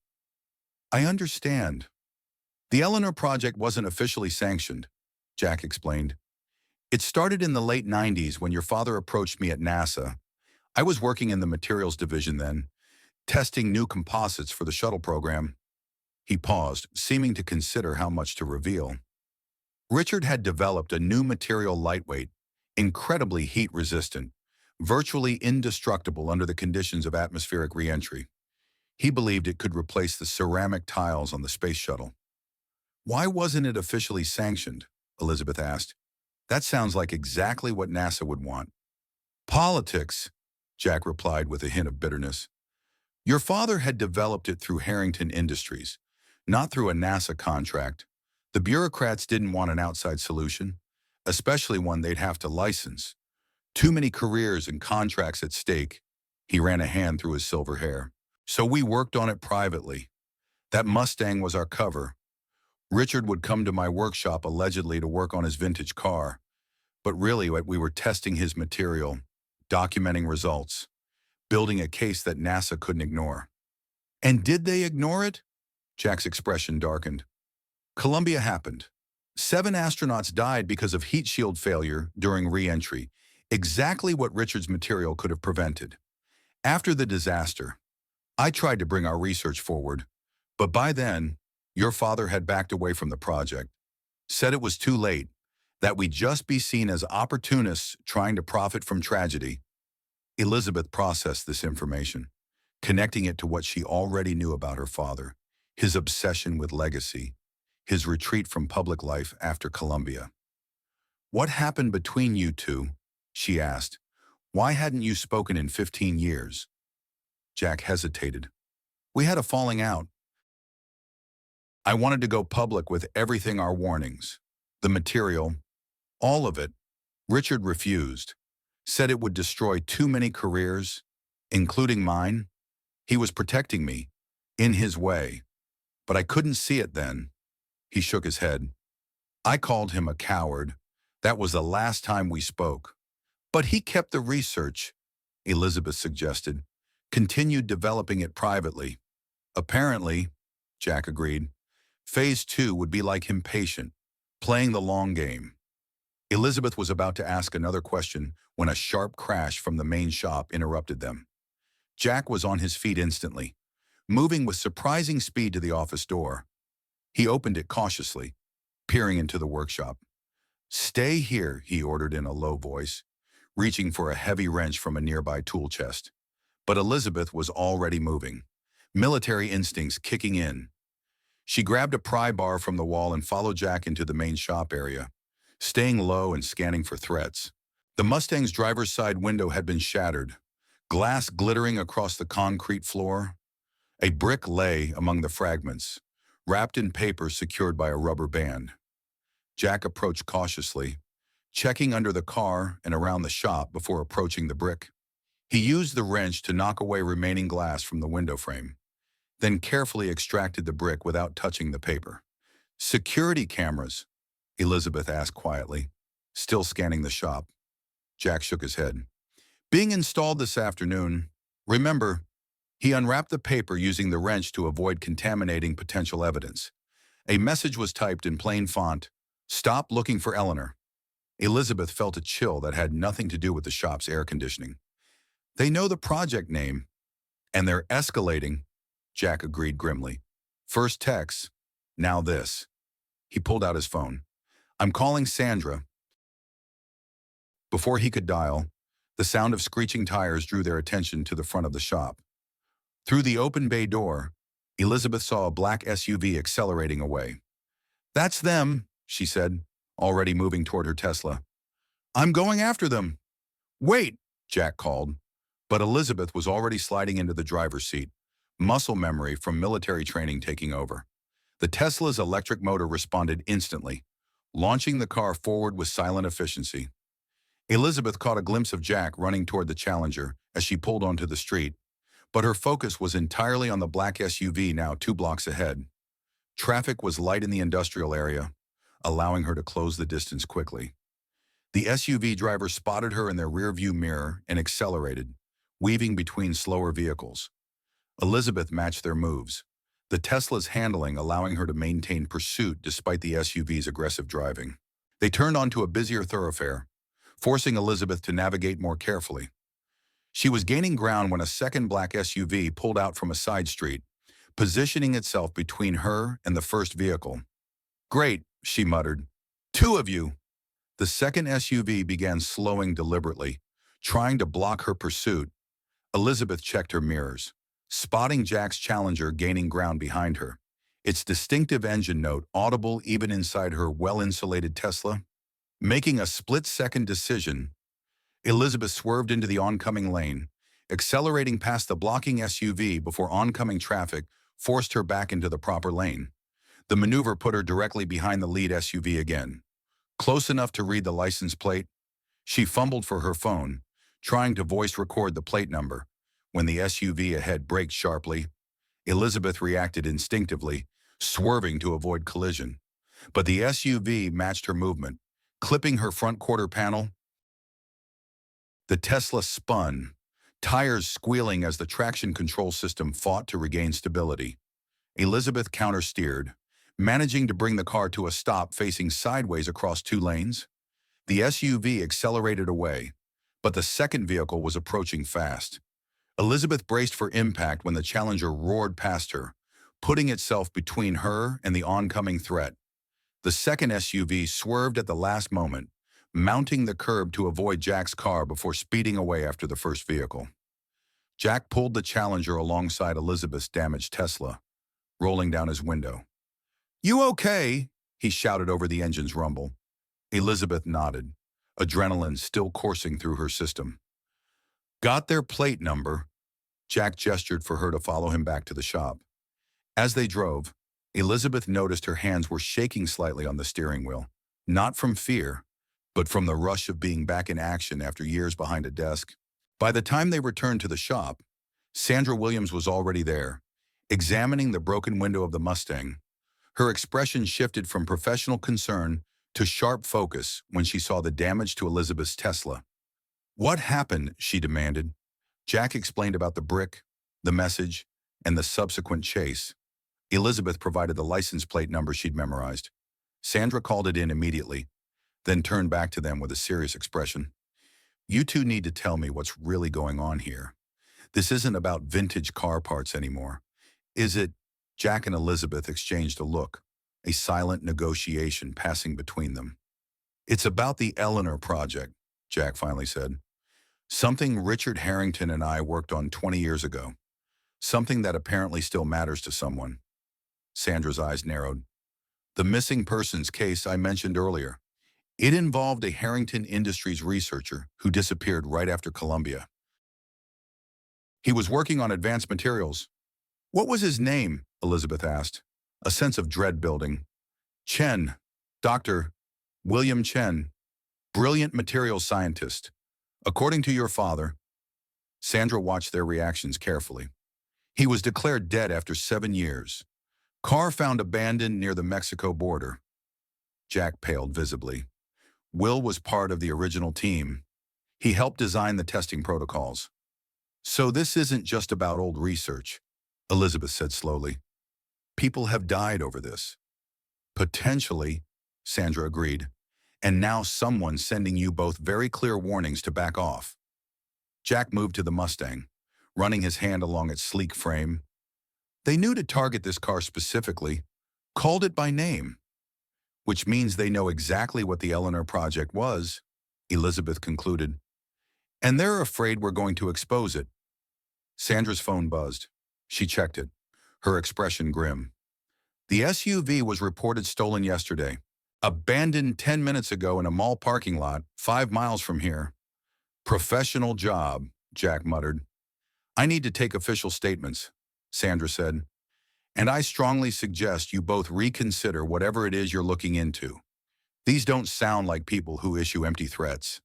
I understand. The Eleanor Project wasn't officially sanctioned, Jack explained. It started in the late 90s when your father approached me at NASA. I was working in the materials division then, testing new composites for the shuttle program. He paused, seeming to consider how much to reveal. Richard had developed a new material lightweight, incredibly heat-resistant, virtually indestructible under the conditions of atmospheric re-entry. He believed it could replace the ceramic tiles on the space shuttle. Why wasn't it officially sanctioned? Elizabeth asked. That sounds like exactly what NASA would want. Politics, Jack replied with a hint of bitterness. Your father had developed it through Harrington Industries, not through a NASA contract. The bureaucrats didn't want an outside solution, especially one they'd have to license. Too many careers and contracts at stake. He ran a hand through his silver hair. So we worked on it privately. That Mustang was our cover. Richard would come to my workshop allegedly to work on his vintage car, but really we were testing his material, documenting results, building a case that NASA couldn't ignore. And did they ignore it? Jack's expression darkened. Columbia happened. 7 astronauts died because of heat shield failure during re-entry, exactly what Richard's material could have prevented. After the disaster, I tried to bring our research forward, but by then, your father had backed away from the project, said it was too late, that we'd just be seen as opportunists trying to profit from tragedy. Elizabeth processed this information, connecting it to what she already knew about her father, his obsession with legacy, his retreat from public life after Columbia. What happened between you two? She asked. Why hadn't you spoken in 15 years? Jack hesitated. We had a falling out. I wanted to go public with everything, our warnings, the material, all of it. Richard refused, said it would destroy too many careers, including mine. He was protecting me, in his way, but I couldn't see it then. He shook his head. I called him a coward. That was the last time we spoke. But he kept the research, Elizabeth suggested, continued developing it privately. Apparently, Jack agreed, Phase 2 would be like him, patient, playing the long game. Elizabeth was about to ask another question when a sharp crash from the main shop interrupted them. Jack was on his feet instantly, moving with surprising speed to the office door. He opened it cautiously, peering into the workshop. "Stay here," he ordered in a low voice, reaching for a heavy wrench from a nearby tool chest. But Elizabeth was already moving, military instincts kicking in. She grabbed a pry bar from the wall and followed Jack into the main shop area, staying low and scanning for threats. The Mustang's driver's side window had been shattered, glass glittering across the concrete floor. A brick lay among the fragments, wrapped in paper secured by a rubber band. Jack approached cautiously, checking under the car and around the shop before approaching the brick. He used the wrench to knock away remaining glass from the window frame, then carefully extracted the brick without touching the paper. "Security cameras?" Elizabeth asked quietly, still scanning the shop. Jack shook his head. "Being installed this afternoon. Remember," he unwrapped the paper using the wrench to avoid contaminating potential evidence. A message was typed in plain font: "Stop looking for Eleanor." Elizabeth felt a chill that had nothing to do with the shop's air conditioning. "They know the project name, and they're escalating," Jack agreed grimly. "First text, now this." He pulled out his phone. "I'm calling Sandra." Before he could dial, the sound of screeching tires drew their attention to the front of the shop. Through the open bay door, Elizabeth saw a black SUV accelerating away. "That's them," she said, already moving toward her Tesla. "I'm going after them." "Wait," Jack called, but Elizabeth was already sliding into the driver's seat, muscle memory from military training taking over. The Tesla's electric motor responded instantly, launching the car forward with silent efficiency. Elizabeth caught a glimpse of Jack running toward the Challenger as she pulled onto the street, but her focus was entirely on the black SUV now 2 blocks ahead. Traffic was light in the industrial area, allowing her to close the distance quickly. The SUV driver spotted her in their rearview mirror and accelerated, weaving between slower vehicles. Elizabeth matched their moves, the Tesla's handling allowing her to maintain pursuit despite the SUV's aggressive driving. They turned onto a busier thoroughfare, forcing Elizabeth to navigate more carefully. She was gaining ground when a second black SUV pulled out from a side street, positioning itself between her and the first vehicle. "Great," she muttered. "Two of you." The second SUV began slowing deliberately, trying to block her pursuit. Elizabeth checked her mirrors, spotting Jack's Challenger gaining ground behind her, its distinctive engine note audible even inside her well-insulated Tesla. Making a split-second decision, Elizabeth swerved into the oncoming lane, accelerating past the blocking SUV before oncoming traffic forced her back into the proper lane. The maneuver put her directly behind the lead SUV again. Close enough to read the license plate, she fumbled for her phone, trying to voice record the plate number. When the SUV ahead braked sharply, Elizabeth reacted instinctively, swerving to avoid collision. But the SUV matched her movement, clipping her front quarter panel. The Tesla spun, tires squealing as the traction control system fought to regain stability. Elizabeth countersteered, managing to bring the car to a stop facing sideways across 2 lanes. The SUV accelerated away, but the second vehicle was approaching fast. Elizabeth braced for impact when the Challenger roared past her, putting itself between her and the oncoming threat. The second SUV swerved at the last moment, mounting the curb to avoid Jack's car before speeding away after the first vehicle. Jack pulled the Challenger alongside Elizabeth's damaged Tesla, rolling down his window. "You okay?" he shouted over the engine's rumble. Elizabeth nodded, adrenaline still coursing through her system. "Got their plate number?" Jack gestured for her to follow him back to the shop. As they drove, Elizabeth noticed her hands were shaking slightly on the steering wheel, not from fear, but from the rush of being back in action after years behind a desk. By the time they returned to the shop, Sandra Williams was already there, examining the broken window of the Mustang. Her expression shifted from professional concern to sharp focus when she saw the damage to Elizabeth's Tesla. "What happened?" she demanded. Jack explained about the brick, the message, and the subsequent chase. Elizabeth provided the license plate number she'd memorized. Sandra called it in immediately, then turned back to them with a serious expression. "You two need to tell me what's really going on here. This isn't about vintage car parts anymore. Is it? Jack and Elizabeth exchanged a look, a silent negotiation passing between them. It's about the Eleanor Project, Jack finally said. Something Richard Harrington and I worked on 20 years ago. Something that apparently still matters to someone. Sandra's eyes narrowed. The missing persons case I mentioned earlier. It involved a Harrington Industries researcher who disappeared right after Columbia. He was working on advanced materials. What was his name? Elizabeth asked, a sense of dread building. Chen, Dr. William Chen, brilliant materials scientist. According to your father, Sandra watched their reactions carefully. He was declared dead after 7 years. Car found abandoned near the Mexico border. Jack paled visibly. Will was part of the original team. He helped design the testing protocols. So this isn't just about old research, Elizabeth said slowly. People have died over this. Potentially, Sandra agreed. And now someone's sending you both very clear warnings to back off. Jack moved to the Mustang, running his hand along its sleek frame. They knew to target this car specifically, called it by name, which means they know exactly what the Eleanor Project was, Elizabeth concluded. And they're afraid we're going to expose it. Sandra's phone buzzed. She checked it, her expression grim. The SUV was reported stolen yesterday, abandoned 10 minutes ago in a mall parking lot 5 miles from here. Professional job, Jack muttered. I need to take official statements, Sandra said. And I strongly suggest you both reconsider whatever it is you're looking into. These don't sound like people who issue empty threats.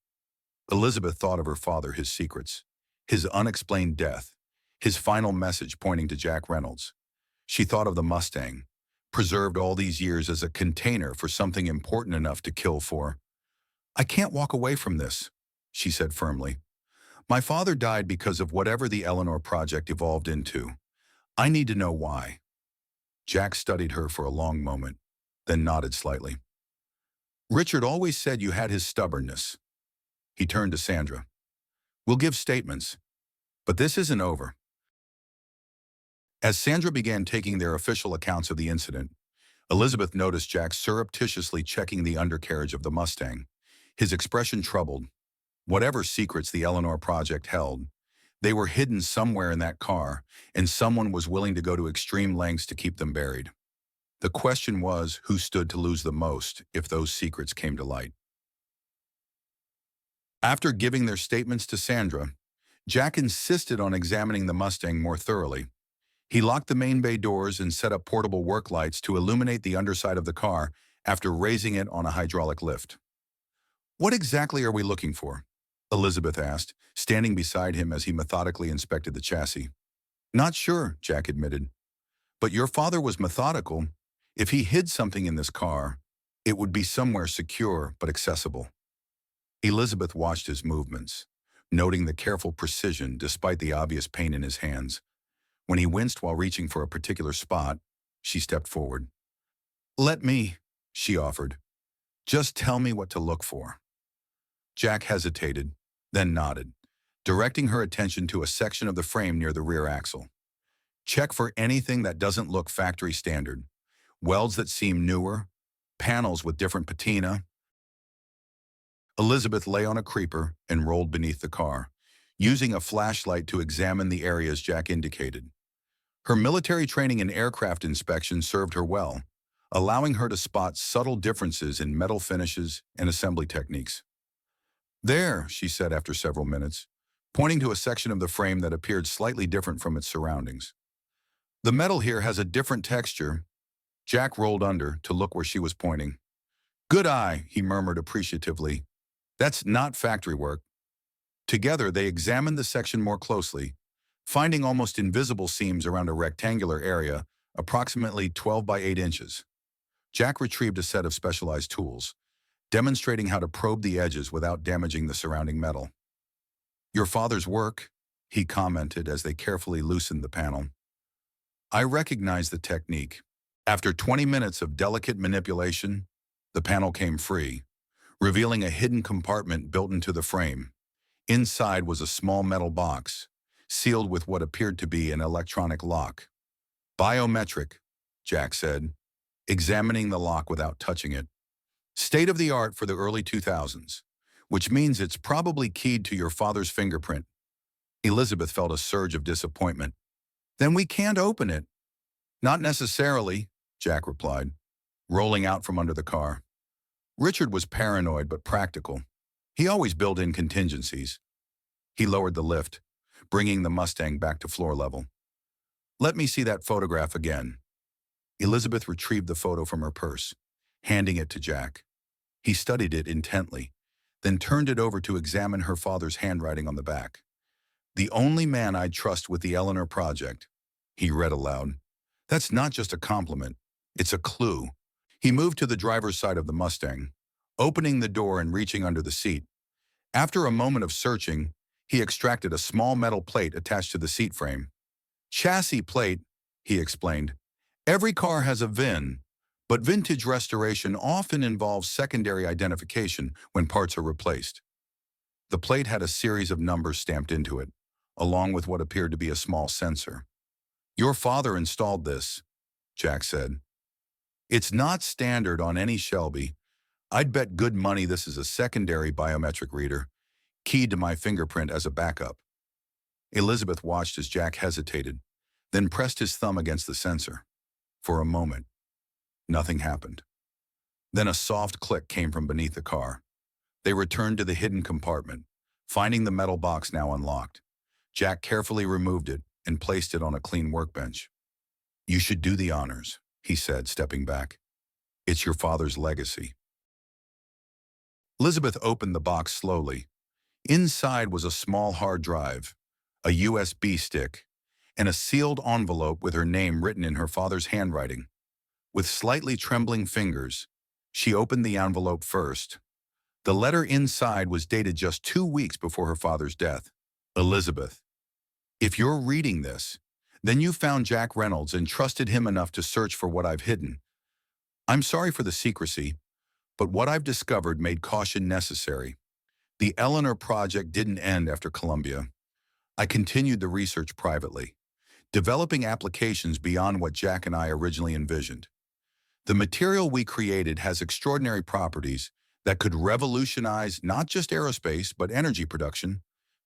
Elizabeth thought of her father, his secrets, his unexplained death, his final message pointing to Jack Reynolds. She thought of the Mustang, preserved all these years as a container for something important enough to kill for. I can't walk away from this, she said firmly. My father died because of whatever the Eleanor Project evolved into. I need to know why. Jack studied her for a long moment, then nodded slightly. Richard always said you had his stubbornness. He turned to Sandra. We'll give statements, but this isn't over. As Sandra began taking their official accounts of the incident, Elizabeth noticed Jack surreptitiously checking the undercarriage of the Mustang, his expression troubled. Whatever secrets the Eleanor Project held, they were hidden somewhere in that car, and someone was willing to go to extreme lengths to keep them buried. The question was who stood to lose the most if those secrets came to light. After giving their statements to Sandra, Jack insisted on examining the Mustang more thoroughly. He locked the main bay doors and set up portable work lights to illuminate the underside of the car after raising it on a hydraulic lift. What exactly are we looking for? Elizabeth asked, standing beside him as he methodically inspected the chassis. Not sure, Jack admitted. But your father was methodical. If he hid something in this car, it would be somewhere secure but accessible. Elizabeth watched his movements, noting the careful precision despite the obvious pain in his hands. When he winced while reaching for a particular spot, she stepped forward. Let me, she offered. Just tell me what to look for. Jack hesitated, then nodded, directing her attention to a section of the frame near the rear axle. Check for anything that doesn't look factory standard. Welds that seem newer, panels with different patina. Elizabeth lay on a creeper and rolled beneath the car, using a flashlight to examine the areas Jack indicated. Her military training in aircraft inspection served her well, allowing her to spot subtle differences in metal finishes and assembly techniques. There, she said after several minutes, pointing to a section of the frame that appeared slightly different from its surroundings. The metal here has a different texture. Jack rolled under to look where she was pointing. Good eye, he murmured appreciatively. That's not factory work. Together, they examined the section more closely, finding almost invisible seams around a rectangular area, approximately 12 by 8 inches. Jack retrieved a set of specialized tools, demonstrating how to probe the edges without damaging the surrounding metal. Your father's work, he commented as they carefully loosened the panel. I recognize the technique. After 20 minutes of delicate manipulation, the panel came free, revealing a hidden compartment built into the frame. Inside was a small metal box, sealed with what appeared to be an electronic lock. Biometric, Jack said, examining the lock without touching it. State of the art for the early 2000s, which means it's probably keyed to your father's fingerprint. Elizabeth felt a surge of disappointment. Then we can't open it. Not necessarily, Jack replied, rolling out from under the car. Richard was paranoid but practical. He always built in contingencies. He lowered the lift, bringing the Mustang back to floor level. Let me see that photograph again. Elizabeth retrieved the photo from her purse, handing it to Jack. He studied it intently, then turned it over to examine her father's handwriting on the back. The only man I'd trust with the Eleanor Project, he read aloud. That's not just a compliment, it's a clue. He moved to the driver's side of the Mustang, opening the door and reaching under the seat. After a moment of searching, he extracted a small metal plate attached to the seat frame. Chassis plate, he explained. Every car has a VIN, but vintage restoration often involves secondary identification when parts are replaced. The plate had a series of numbers stamped into it, along with what appeared to be a small sensor. Your father installed this, Jack said. It's not standard on any Shelby. I'd bet good money this is a secondary biometric reader, keyed to my fingerprint as a backup. Elizabeth watched as Jack hesitated, then pressed his thumb against the sensor. For a moment, nothing happened. Then a soft click came from beneath the car. They returned to the hidden compartment, finding the metal box now unlocked. Jack carefully removed it and placed it on a clean workbench. You should do the honors, he said, stepping back. It's your father's legacy. Elizabeth opened the box slowly. Inside was a small hard drive, a USB stick, and a sealed envelope with her name written in her father's handwriting. With slightly trembling fingers, she opened the envelope first. The letter inside was dated just 2 weeks before her father's death. Elizabeth, if you're reading this, then you found Jack Reynolds and trusted him enough to search for what I've hidden. I'm sorry for the secrecy, but what I've discovered made caution necessary. The Eleanor Project didn't end after Columbia. I continued the research privately, developing applications beyond what Jack and I originally envisioned. The material we created has extraordinary properties that could revolutionize not just aerospace, but energy production,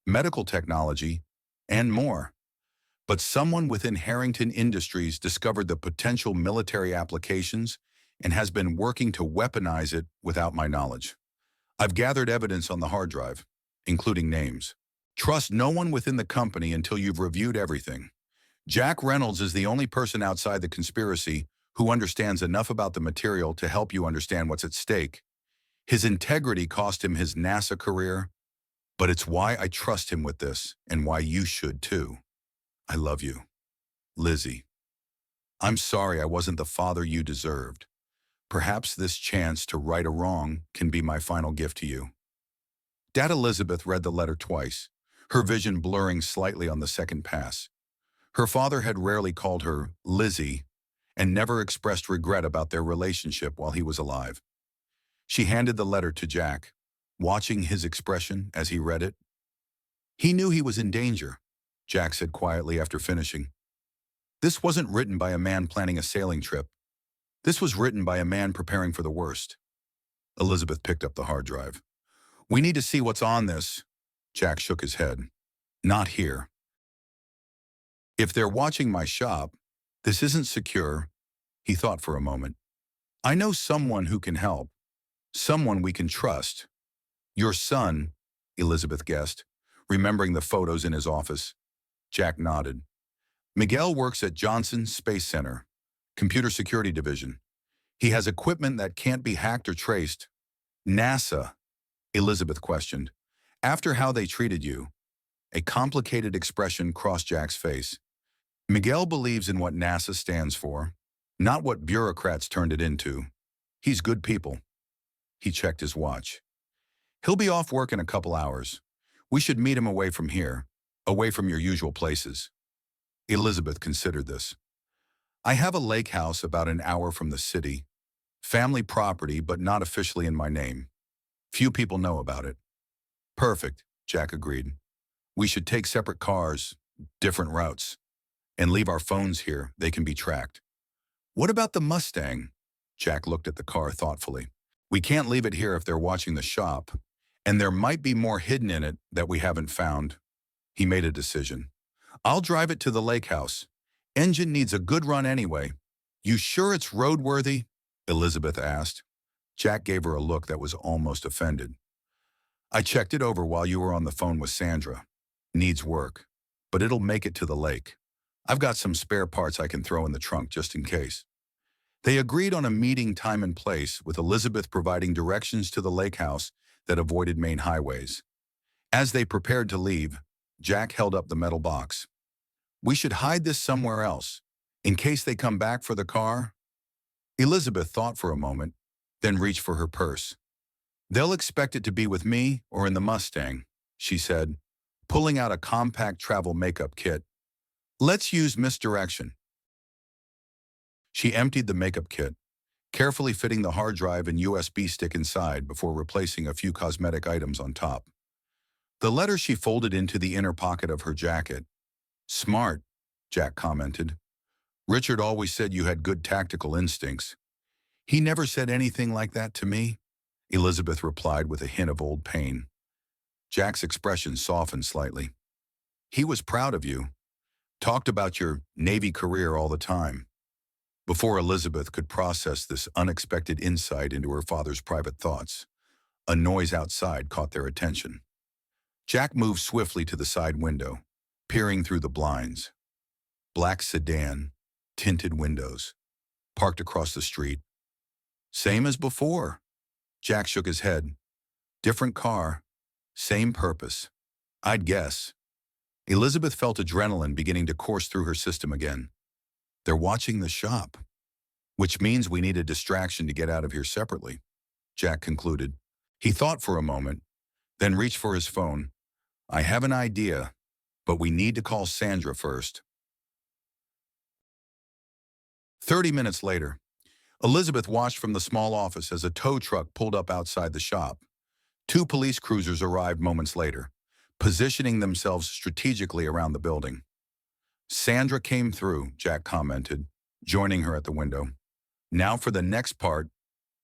medical technology, and more. But someone within Harrington Industries discovered the potential military applications and has been working to weaponize it without my knowledge. I've gathered evidence on the hard drive, including names. Trust no one within the company until you've reviewed everything. Jack Reynolds is the only person outside the conspiracy who understands enough about the material to help you understand what's at stake. His integrity cost him his NASA career, but it's why I trust him with this and why you should too. I love you. Lizzie. I'm sorry I wasn't the father you deserved. Perhaps this chance to right a wrong can be my final gift to you. Dad Elizabeth read the letter twice, her vision blurring slightly on the second pass. Her father had rarely called her Lizzie and never expressed regret about their relationship while he was alive. She handed the letter to Jack, watching his expression as he read it. He knew he was in danger, Jack said quietly after finishing. This wasn't written by a man planning a sailing trip. This was written by a man preparing for the worst. Elizabeth picked up the hard drive. We need to see what's on this. Jack shook his head. Not here. If they're watching my shop, this isn't secure. He thought for a moment. I know someone who can help. Someone we can trust. Your son, Elizabeth guessed, remembering the photos in his office. Jack nodded. Miguel works at Johnson Space Center, Computer Security Division. He has equipment that can't be hacked or traced. NASA, Elizabeth questioned. After how they treated you, a complicated expression crossed Jack's face. Miguel believes in what NASA stands for, not what bureaucrats turned it into. He's good people. He checked his watch. He'll be off work in a couple hours. We should meet him away from here, away from your usual places. Elizabeth considered this. I have a lake house about an hour from the city. Family property, but not officially in my name. Few people know about it. Perfect, Jack agreed. We should take separate cars, different routes. and leave our phones here, they can be tracked. What about the Mustang? Jack looked at the car thoughtfully. We can't leave it here if they're watching the shop, and there might be more hidden in it that we haven't found. He made a decision. I'll drive it to the lake house. Engine needs a good run anyway. You sure it's roadworthy? Elizabeth asked. Jack gave her a look that was almost offended. I checked it over while you were on the phone with Sandra. Needs work, but it'll make it to the lake. I've got some spare parts I can throw in the trunk just in case. They agreed on a meeting time and place, with Elizabeth providing directions to the lake house that avoided main highways. As they prepared to leave, Jack held up the metal box. We should hide this somewhere else, in case they come back for the car. Elizabeth thought for a moment, then reached for her purse. They'll expect it to be with me or in the Mustang, she said, pulling out a compact travel makeup kit. Let's use misdirection. She emptied the makeup kit, carefully fitting the hard drive and USB stick inside before replacing a few cosmetic items on top. The letter she folded into the inner pocket of her jacket. Smart, Jack commented. Richard always said you had good tactical instincts. He never said anything like that to me, Elizabeth replied with a hint of old pain. Jack's expression softened slightly. He was proud of you. Talked about your Navy career all the time. Before Elizabeth could process this unexpected insight into her father's private thoughts, a noise outside caught their attention. Jack moved swiftly to the side window, peering through the blinds. Black sedan, tinted windows, parked across the street. Same as before. Jack shook his head. Different car, same purpose. I'd guess. Elizabeth felt adrenaline beginning to course through her system again. They're watching the shop, which means we need a distraction to get out of here separately, Jack concluded. He thought for a moment, then reached for his phone. I have an idea, but we need to call Sandra first. 30 minutes later, Elizabeth watched from the small office as a tow truck pulled up outside the shop. 2 police cruisers arrived moments later, positioning themselves strategically around the building. Sandra came through, Jack commented, joining her at the window. Now for the next part.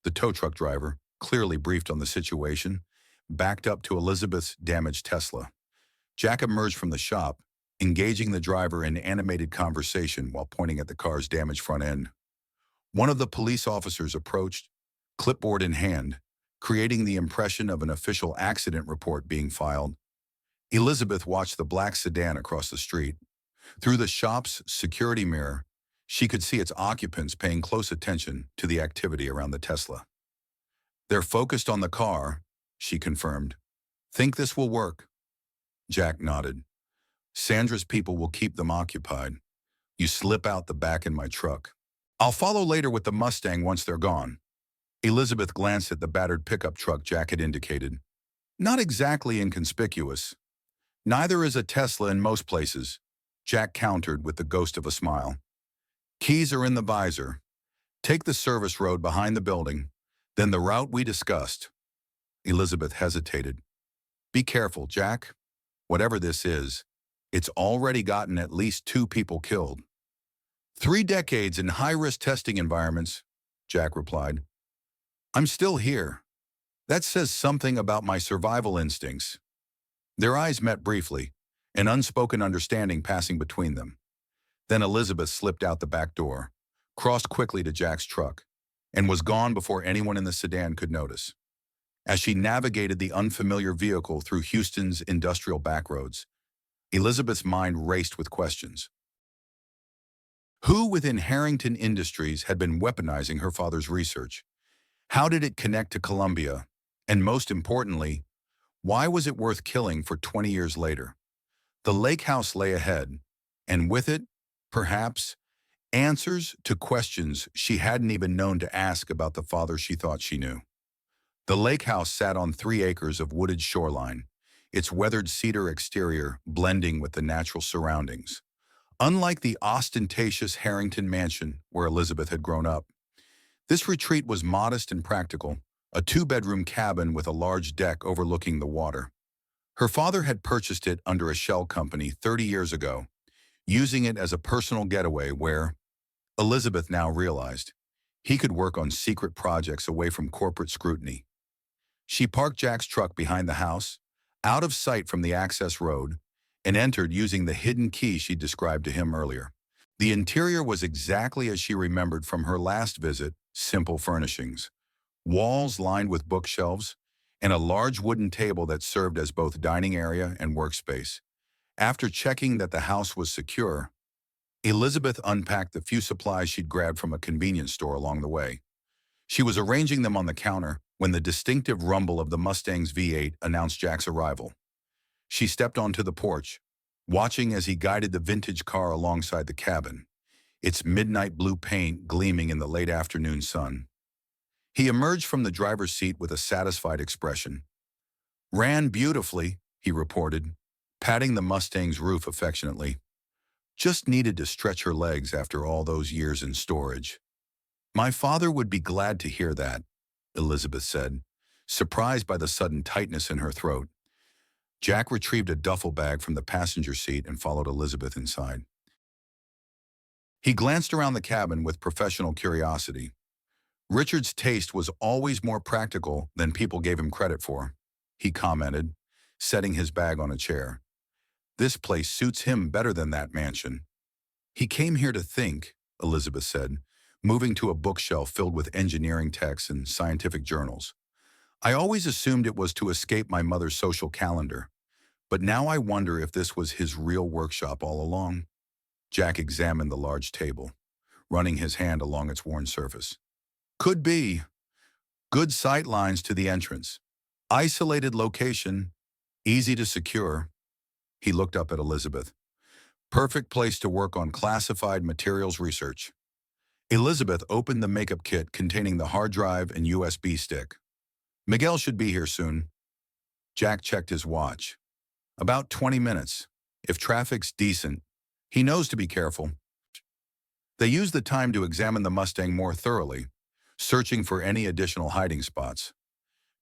The tow truck driver, clearly briefed on the situation, backed up to Elizabeth's damaged Tesla. Jack emerged from the shop, engaging the driver in animated conversation while pointing at the car's damaged front end. One of the police officers approached, clipboard in hand, creating the impression of an official accident report being filed. Elizabeth watched the black sedan across the street. Through the shop's security mirror, she could see its occupants paying close attention to the activity around the Tesla. They're focused on the car, she confirmed. Think this will work? Jack nodded. Sandra's people will keep them occupied. You slip out the back in my truck. I'll follow later with the Mustang once they're gone. Elizabeth glanced at the battered pickup truck Jack had indicated. Not exactly inconspicuous. Neither is a Tesla in most places, Jack countered with the ghost of a smile. Keys are in the visor. Take the service road behind the building, then the route we discussed. Elizabeth hesitated. Be careful, Jack. Whatever this is, it's already gotten at least 2 people killed. 3 decades in high-risk testing environments, Jack replied. I'm still here. That says something about my survival instincts. Their eyes met briefly, an unspoken understanding passing between them. Then Elizabeth slipped out the back door, crossed quickly to Jack's truck, and was gone before anyone in the sedan could notice. As she navigated the unfamiliar vehicle through Houston's industrial backroads, Elizabeth's mind raced with questions. Who within Harrington Industries had been weaponizing her father's research? How did it connect to Columbia? And most importantly, why was it worth killing for 20 years later? The lake house lay ahead, and with it, perhaps, answers to questions she hadn't even known to ask about the father she thought she knew. The lake house sat on 3 acres of wooded shoreline, its weathered cedar exterior blending with the natural surroundings. Unlike the ostentatious Harrington mansion where Elizabeth had grown up, this retreat was modest and practical, a 2-bedroom cabin with a large deck overlooking the water. Her father had purchased it under a shell company 30 years ago, using it as a personal getaway where, Elizabeth now realized, he could work on secret projects away from corporate scrutiny. She parked Jack's truck behind the house, out of sight from the access road, and entered using the hidden key she described to him earlier. The interior was exactly as she remembered from her last visit, simple furnishings. Walls lined with bookshelves, and a large wooden table that served as both dining area and workspace. After checking that the house was secure, Elizabeth unpacked the few supplies she'd grabbed from a convenience store along the way. She was arranging them on the counter when the distinctive rumble of the Mustang's V8 announced Jack's arrival. She stepped onto the porch, watching as he guided the vintage car alongside the cabin, its midnight blue paint gleaming in the late afternoon sun. He emerged from the driver's seat with a satisfied expression. "Ran beautifully," he reported, patting the Mustang's roof affectionately. "Just needed to stretch her legs after all those years in storage." "My father would be glad to hear that," Elizabeth said, surprised by the sudden tightness in her throat. Jack retrieved a duffel bag from the passenger seat and followed Elizabeth inside. He glanced around the cabin with professional curiosity. Richard's taste was always more practical than people gave him credit for, he commented, setting his bag on a chair. "This place suits him better than that mansion." "He came here to think," Elizabeth said, moving to a bookshelf filled with engineering texts and scientific journals. "I always assumed it was to escape my mother's social calendar, but now I wonder if this was his real workshop all along." Jack examined the large table, running his hand along its worn surface. "Could be. Good sight lines to the entrance. Isolated location, easy to secure." He looked up at Elizabeth. "Perfect place to work on classified materials research." Elizabeth opened the makeup kit containing the hard drive and USB stick. "Miguel should be here soon." Jack checked his watch. "About 20 minutes. If traffic's decent, he knows to be careful." They used the time to examine the Mustang more thoroughly, searching for any additional hiding spots.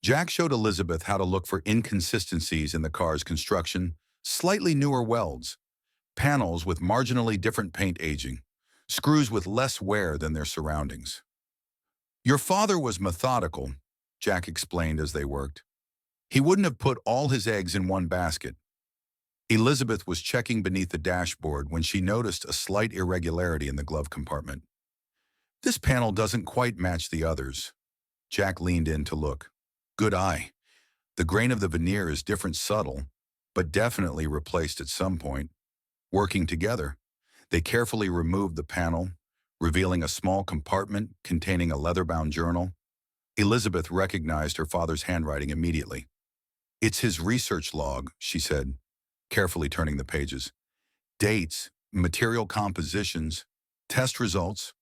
Jack showed Elizabeth how to look for inconsistencies in the car's construction, slightly newer welds, panels with marginally different paint aging, screws with less wear than their surroundings. "Your father was methodical," Jack explained as they worked. "He wouldn't have put all his eggs in one basket." Elizabeth was checking beneath the dashboard when she noticed a slight irregularity in the glove compartment. "This panel doesn't quite match the others." Jack leaned in to look. "Good eye. The grain of the veneer is different, subtle, but definitely replaced at some point." Working together, they carefully removed the panel, revealing a small compartment containing a leather-bound journal. Elizabeth recognized her father's handwriting immediately. "It's his research log," she said, carefully turning the pages. "Dates, material compositions, test results."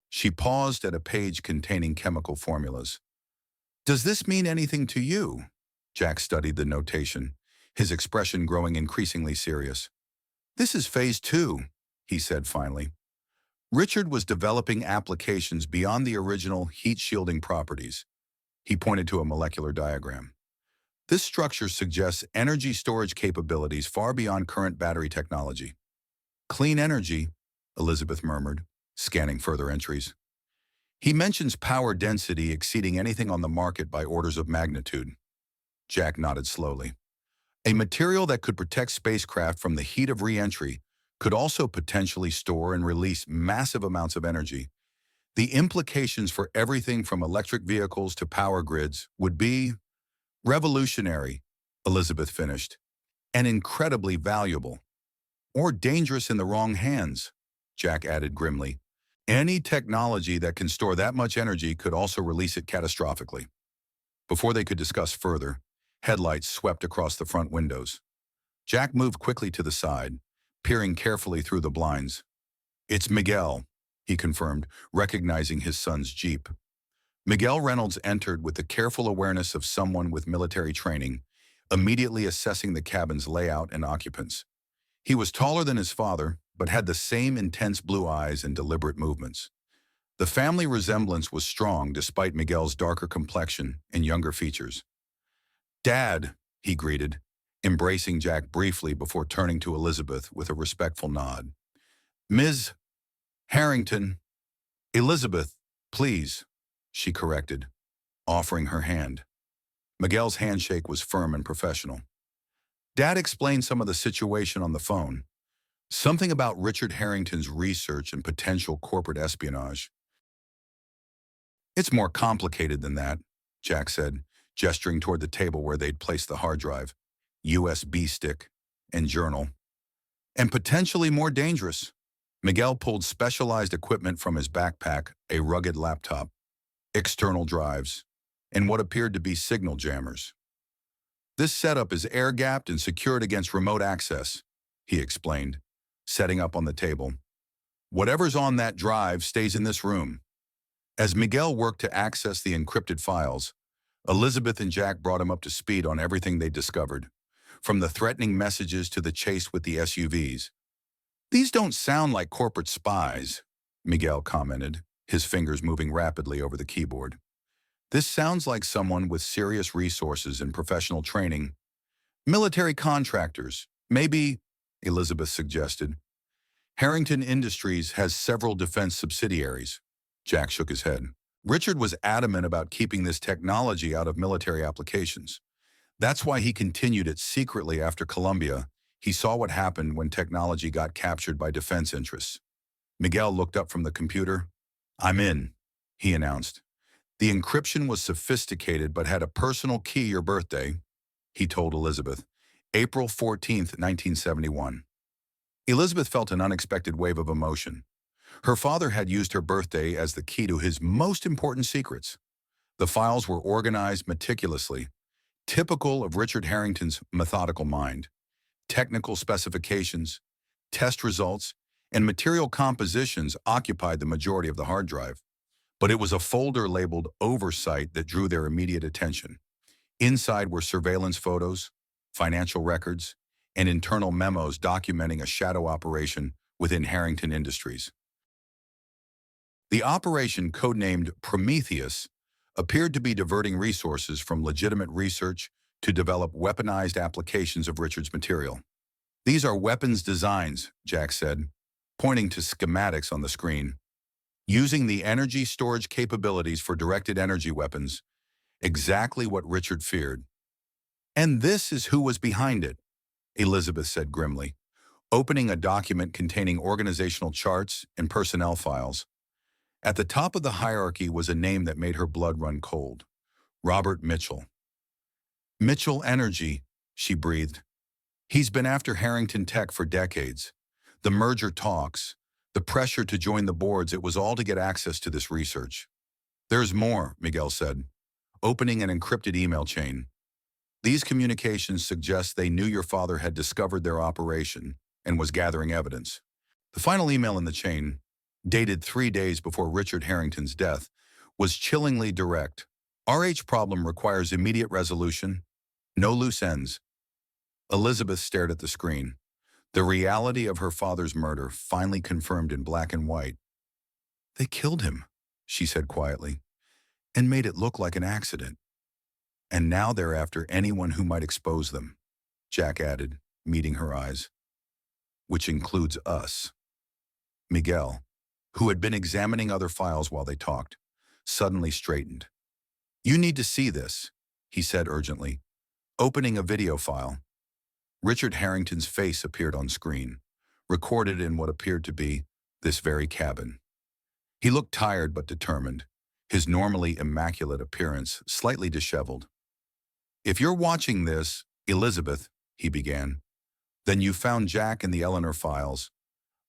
She paused at a page containing chemical formulas. "Does this mean anything to you?" Jack studied the notation, his expression growing increasingly serious. "This is phase 2, he said finally. Richard was developing applications beyond the original heat-shielding properties. He pointed to a molecular diagram. "This structure suggests energy storage capabilities far beyond current battery technology." "Clean energy," Elizabeth murmured, scanning further entries. "He mentions power density exceeding anything on the market by orders of magnitude." Jack nodded slowly. "A material that could protect spacecraft from the heat of re-entry could also potentially store and release massive amounts of energy. The implications for everything from electric vehicles to power grids would be revolutionary," Elizabeth finished, "and incredibly valuable. Or dangerous in the wrong hands," Jack added grimly. "Any technology that can store that much energy could also release it catastrophically." Before they could discuss further, headlights swept across the front windows. Jack moved quickly to the side, peering carefully through the blinds. "It's Miguel," he confirmed, recognizing his son's Jeep. Miguel Reynolds entered with the careful awareness of someone with military training, immediately assessing the cabin's layout and occupants. He was taller than his father, but had the same intense blue eyes and deliberate movements. The family resemblance was strong despite Miguel's darker complexion and younger features. "Dad," he greeted, embracing Jack briefly before turning to Elizabeth with a respectful nod. "Ms. Harrington, Elizabeth, please," she corrected, offering her hand. Miguel's handshake was firm and professional. Dad explained some of the situation on the phone. Something about Richard Harrington's research and potential corporate espionage. "It's more complicated than that," Jack said, gesturing toward the table where they'd placed the hard drive, USB stick, and journal. "And potentially more dangerous." Miguel pulled specialized equipment from his backpack, a rugged laptop, external drives, and what appeared to be signal jammers. "This setup is air-gapped and secured against remote access," he explained, setting up on the table. "Whatever's on that drive stays in this room." As Miguel worked to access the encrypted files, Elizabeth and Jack brought him up to speed on everything they discovered, from the threatening messages to the chase with the SUVs. "These don't sound like corporate spies," Miguel commented, his fingers moving rapidly over the keyboard. "This sounds like someone with serious resources and professional training. Military contractors, maybe," Elizabeth suggested. "Harrington Industries has several defense subsidiaries." Jack shook his head. "Richard was adamant about keeping this technology out of military applications. That's why he continued it secretly after Columbia. He saw what happened when technology got captured by defense interests." Miguel looked up from the computer. "I'm in," he announced. "The encryption was sophisticated but had a personal key. Your birthday," he told Elizabeth. "April 14th, 1971. Elizabeth felt an unexpected wave of emotion. Her father had used her birthday as the key to his most important secrets. The files were organized meticulously, typical of Richard Harrington's methodical mind. Technical specifications, test results, and material compositions occupied the majority of the hard drive. But it was a folder labeled Oversight that drew their immediate attention. Inside were surveillance photos, financial records, and internal memos documenting a shadow operation within Harrington Industries. The operation, codenamed Prometheus, appeared to be diverting resources from legitimate research to develop weaponized applications of Richard's material. "These are weapons designs," Jack said, pointing to schematics on the screen. "Using the energy storage capabilities for directed energy weapons, exactly what Richard feared." "And this is who was behind it," Elizabeth said grimly, opening a document containing organizational charts and personnel files. At the top of the hierarchy was a name that made her blood run cold: Robert Mitchell. "Mitchell Energy," she breathed. "He's been after Harrington Tech for decades. The merger talks, the pressure to join the boards, it was all to get access to this research." "There's more," Miguel said, opening an encrypted email chain. "These communications suggest they knew your father had discovered their operation and was gathering evidence." The final email in the chain, dated 3 days before Richard Harrington's death, was chillingly direct. "RH problem requires immediate resolution. No loose ends." Elizabeth stared at the screen. The reality of her father's murder finally confirmed in black and white. "They killed him," she said quietly, "and made it look like an accident. And now they're after anyone who might expose them," Jack added, meeting her eyes. "Which includes us." Miguel, who had been examining other files while they talked, suddenly straightened. "You need to see this," he said urgently, opening a video file. Richard Harrington's face appeared on screen, recorded in what appeared to be this very cabin. He looked tired but determined, his normally immaculate appearance slightly disheveled. "If you're watching this, Elizabeth," he began, "then you found Jack in the Eleanor files.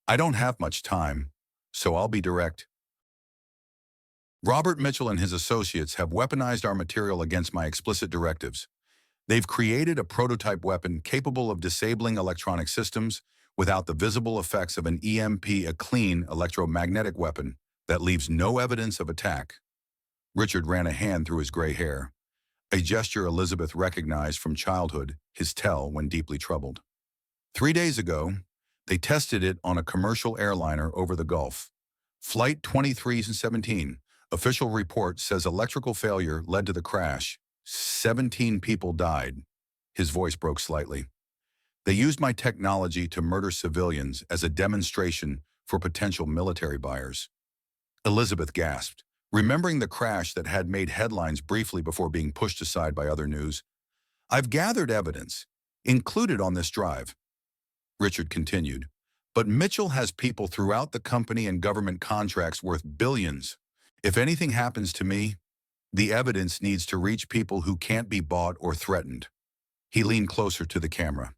I don't have much time, so I'll be direct. Robert Mitchell and his associates have weaponized our material against my explicit directives. They've created a prototype weapon capable of disabling electronic systems without the visible effects of an EMP, a clean electromagnetic weapon that leaves no evidence of attack." Richard ran a hand through his gray hair, a gesture Elizabeth recognized from childhood, his tell when deeply troubled. 3 days ago, they tested it on a commercial airliner over the Gulf. Flight 2317. Official report says electrical failure led to the crash. 17 people died. His voice broke slightly. They used my technology to murder civilians as a demonstration for potential military buyers. Elizabeth gasped, remembering the crash that had made headlines briefly before being pushed aside by other news. I've gathered evidence, included on this drive, Richard continued. But Mitchell has people throughout the company and government contracts worth billions. If anything happens to me, the evidence needs to reach people who can't be bought or threatened. He leaned closer to the camera.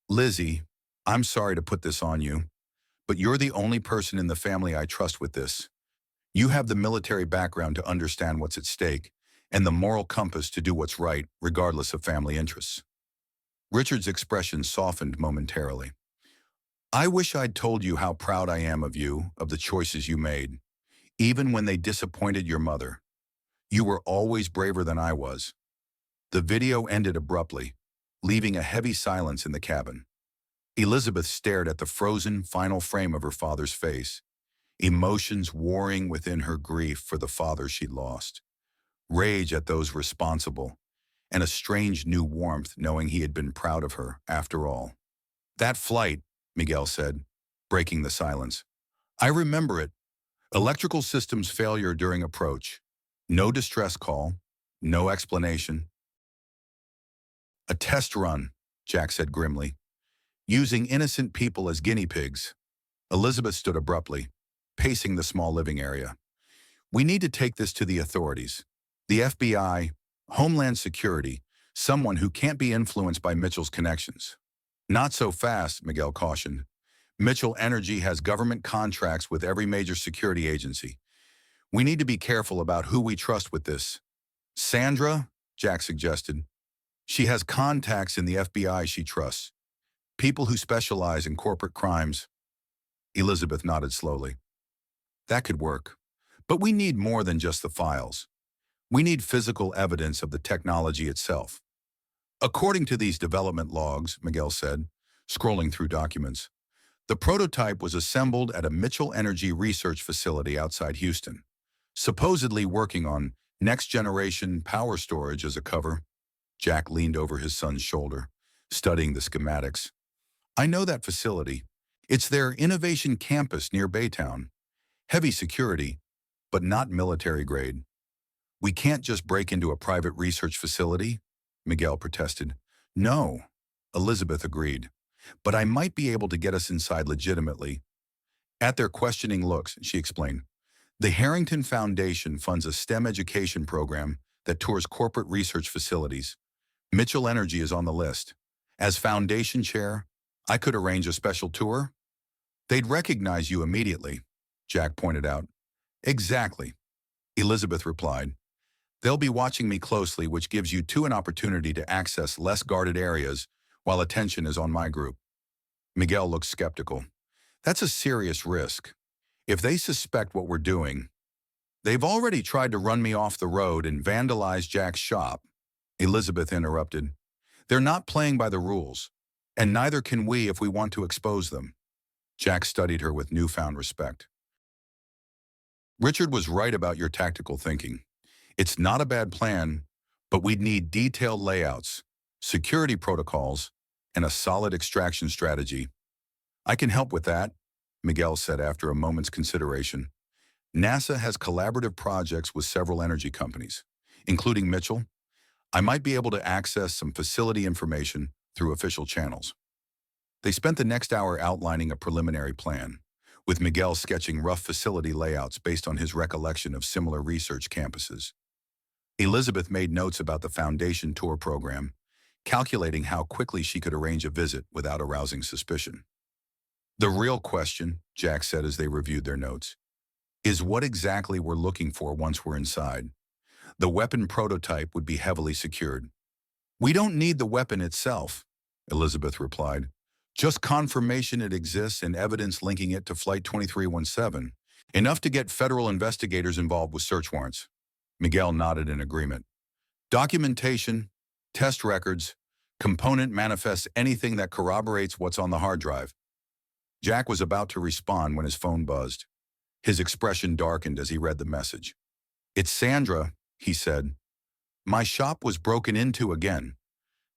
Lizzie, I'm sorry to put this on you, but you're the only person in the family I trust with this. You have the military background to understand what's at stake and the moral compass to do what's right, regardless of family interests. Richard's expression softened momentarily. I wish I'd told you how proud I am of you, of the choices you made, even when they disappointed your mother. You were always braver than I was. The video ended abruptly, leaving a heavy silence in the cabin. Elizabeth stared at the frozen, final frame of her father's face, emotions warring within her grief for the father she'd lost, rage at those responsible, and a strange new warmth knowing he had been proud of her after all. That flight, Miguel said, breaking the silence. I remember it. Electrical systems failure during approach. No distress call. No explanation. A test run, Jack said grimly. Using innocent people as guinea pigs. Elizabeth stood abruptly, pacing the small living area. We need to take this to the authorities. The FBI, Homeland Security, someone who can't be influenced by Mitchell's connections. Not so fast, Miguel cautioned. Mitchell Energy has government contracts with every major security agency. We need to be careful about who we trust with this. Sandra, Jack suggested. She has contacts in the FBI she trusts. People who specialize in corporate crimes. Elizabeth nodded slowly. That could work. But we need more than just the files. We need physical evidence of the technology itself. According to these development logs, Miguel said, scrolling through documents, the prototype was assembled at a Mitchell Energy research facility outside Houston, supposedly working on next-generation power storage as a cover. Jack leaned over his son's shoulder, studying the schematics. I know that facility. It's their innovation campus near Baytown. Heavy security, but not military grade. We can't just break into a private research facility, Miguel protested. No, Elizabeth agreed. But I might be able to get us inside legitimately. At their questioning looks, she explained, the Harrington Foundation funds a STEM education program that tours corporate research facilities. Mitchell Energy is on the list. As foundation chair, I could arrange a special tour. They'd recognize you immediately, Jack pointed out. Exactly, Elizabeth replied. They'll be watching me closely, which gives you two an opportunity to access less guarded areas while attention is on my group. Miguel looked skeptical. That's a serious risk. If they suspect what we're doing, they've already tried to run me off the road and vandalize Jack's shop. Elizabeth interrupted. They're not playing by the rules, and neither can we if we want to expose them. Jack studied her with newfound respect. Richard was right about your tactical thinking. It's not a bad plan, but we'd need detailed layouts, security protocols, and a solid extraction strategy. I can help with that, Miguel said after a moment's consideration. NASA has collaborative projects with several energy companies, including Mitchell. I might be able to access some facility information through official channels. They spent the next hour outlining a preliminary plan, with Miguel sketching rough facility layouts based on his recollection of similar research campuses. Elizabeth made notes about the foundation tour program, calculating how quickly she could arrange a visit without arousing suspicion. The real question, Jack said as they reviewed their notes, is what exactly we're looking for once we're inside. The weapon prototype would be heavily secured. We don't need the weapon itself, Elizabeth replied. Just confirmation it exists and evidence linking it to Flight 2317, enough to get federal investigators involved with search warrants. Miguel nodded in agreement. Documentation, test records, component manifests, anything that corroborates what's on the hard drive. Jack was about to respond when his phone buzzed. His expression darkened as he read the message. It's Sandra, he said. My shop was broken into again.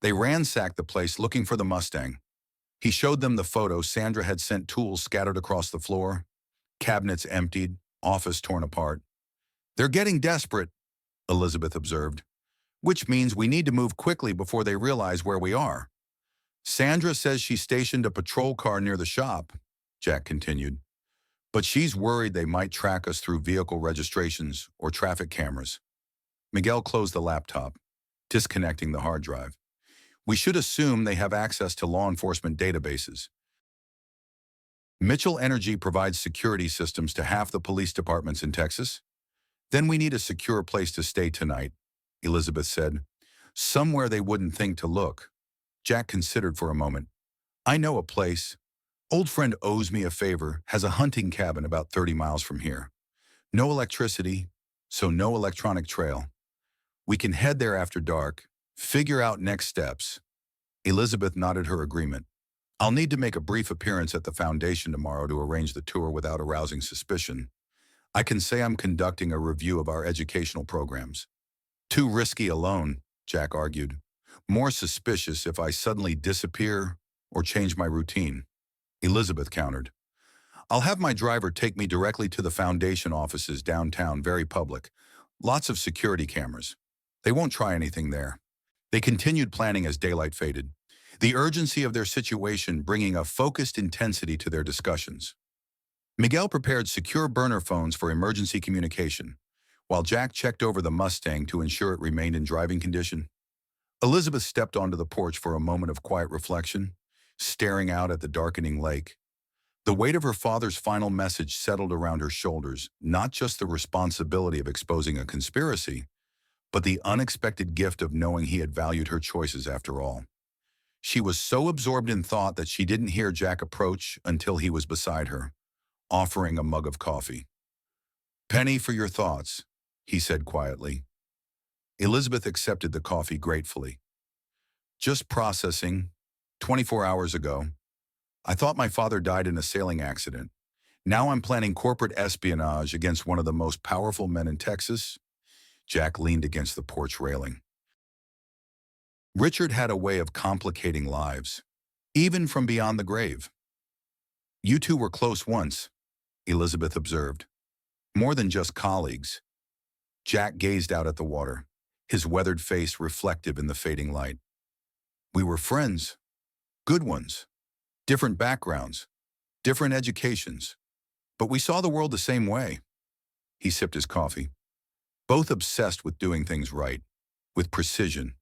They ransacked the place looking for the Mustang. He showed them the photo Sandra had sent, tools scattered across the floor, cabinets emptied, office torn apart. "They're getting desperate," Elizabeth observed, "which means we need to move quickly before they realize where we are." "Sandra says she stationed a patrol car near the shop," Jack continued, "but she's worried they might track us through vehicle registrations or traffic cameras." Miguel closed the laptop, disconnecting the hard drive. "We should assume they have access to law enforcement databases. Mitchell Energy provides security systems to half the police departments in Texas. Then we need a secure place to stay tonight," Elizabeth said. "Somewhere they wouldn't think to look." Jack considered for a moment. "I know a place. Old friend owes me a favor, has a hunting cabin about 30 miles from here. No electricity, so no electronic trail. We can head there after dark, figure out next steps." Elizabeth nodded her agreement. "I'll need to make a brief appearance at the foundation tomorrow to arrange the tour without arousing suspicion. I can say I'm conducting a review of our educational programs." "Too risky alone," Jack argued. "More suspicious if I suddenly disappear or change my routine." Elizabeth countered. "I'll have my driver take me directly to the foundation offices downtown, very public. Lots of security cameras. They won't try anything there." They continued planning as daylight faded, the urgency of their situation bringing a focused intensity to their discussions. Miguel prepared secure burner phones for emergency communication, while Jack checked over the Mustang to ensure it remained in driving condition. Elizabeth stepped onto the porch for a moment of quiet reflection, staring out at the darkening lake. The weight of her father's final message settled around her shoulders, not just the responsibility of exposing a conspiracy, but the unexpected gift of knowing he had valued her choices after all. She was so absorbed in thought that she didn't hear Jack approach until he was beside her, offering a mug of coffee. "Penny for your thoughts," he said quietly. Elizabeth accepted the coffee gratefully. "Just processing. 24 hours ago. I thought my father died in a sailing accident. Now I'm planning corporate espionage against one of the most powerful men in Texas." Jack leaned against the porch railing. "Richard had a way of complicating lives, even from beyond the grave." "You two were close once," Elizabeth observed. "More than just colleagues." Jack gazed out at the water, his weathered face reflective in the fading light. "We were friends. Good ones. Different backgrounds. Different educations. But we saw the world the same way." He sipped his coffee. "Both obsessed with doing things right, with precision.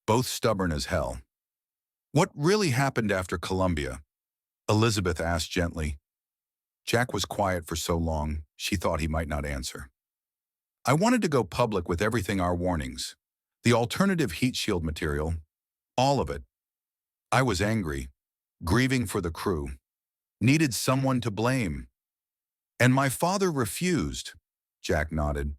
Both stubborn as hell." "What really happened after Columbia?" Elizabeth asked gently. Jack was quiet for so long, she thought he might not answer. "I wanted to go public with everything, our warnings. The alternative heat shield material. All of it. I was angry, grieving for the crew. Needed someone to blame. And my father refused," Jack nodded.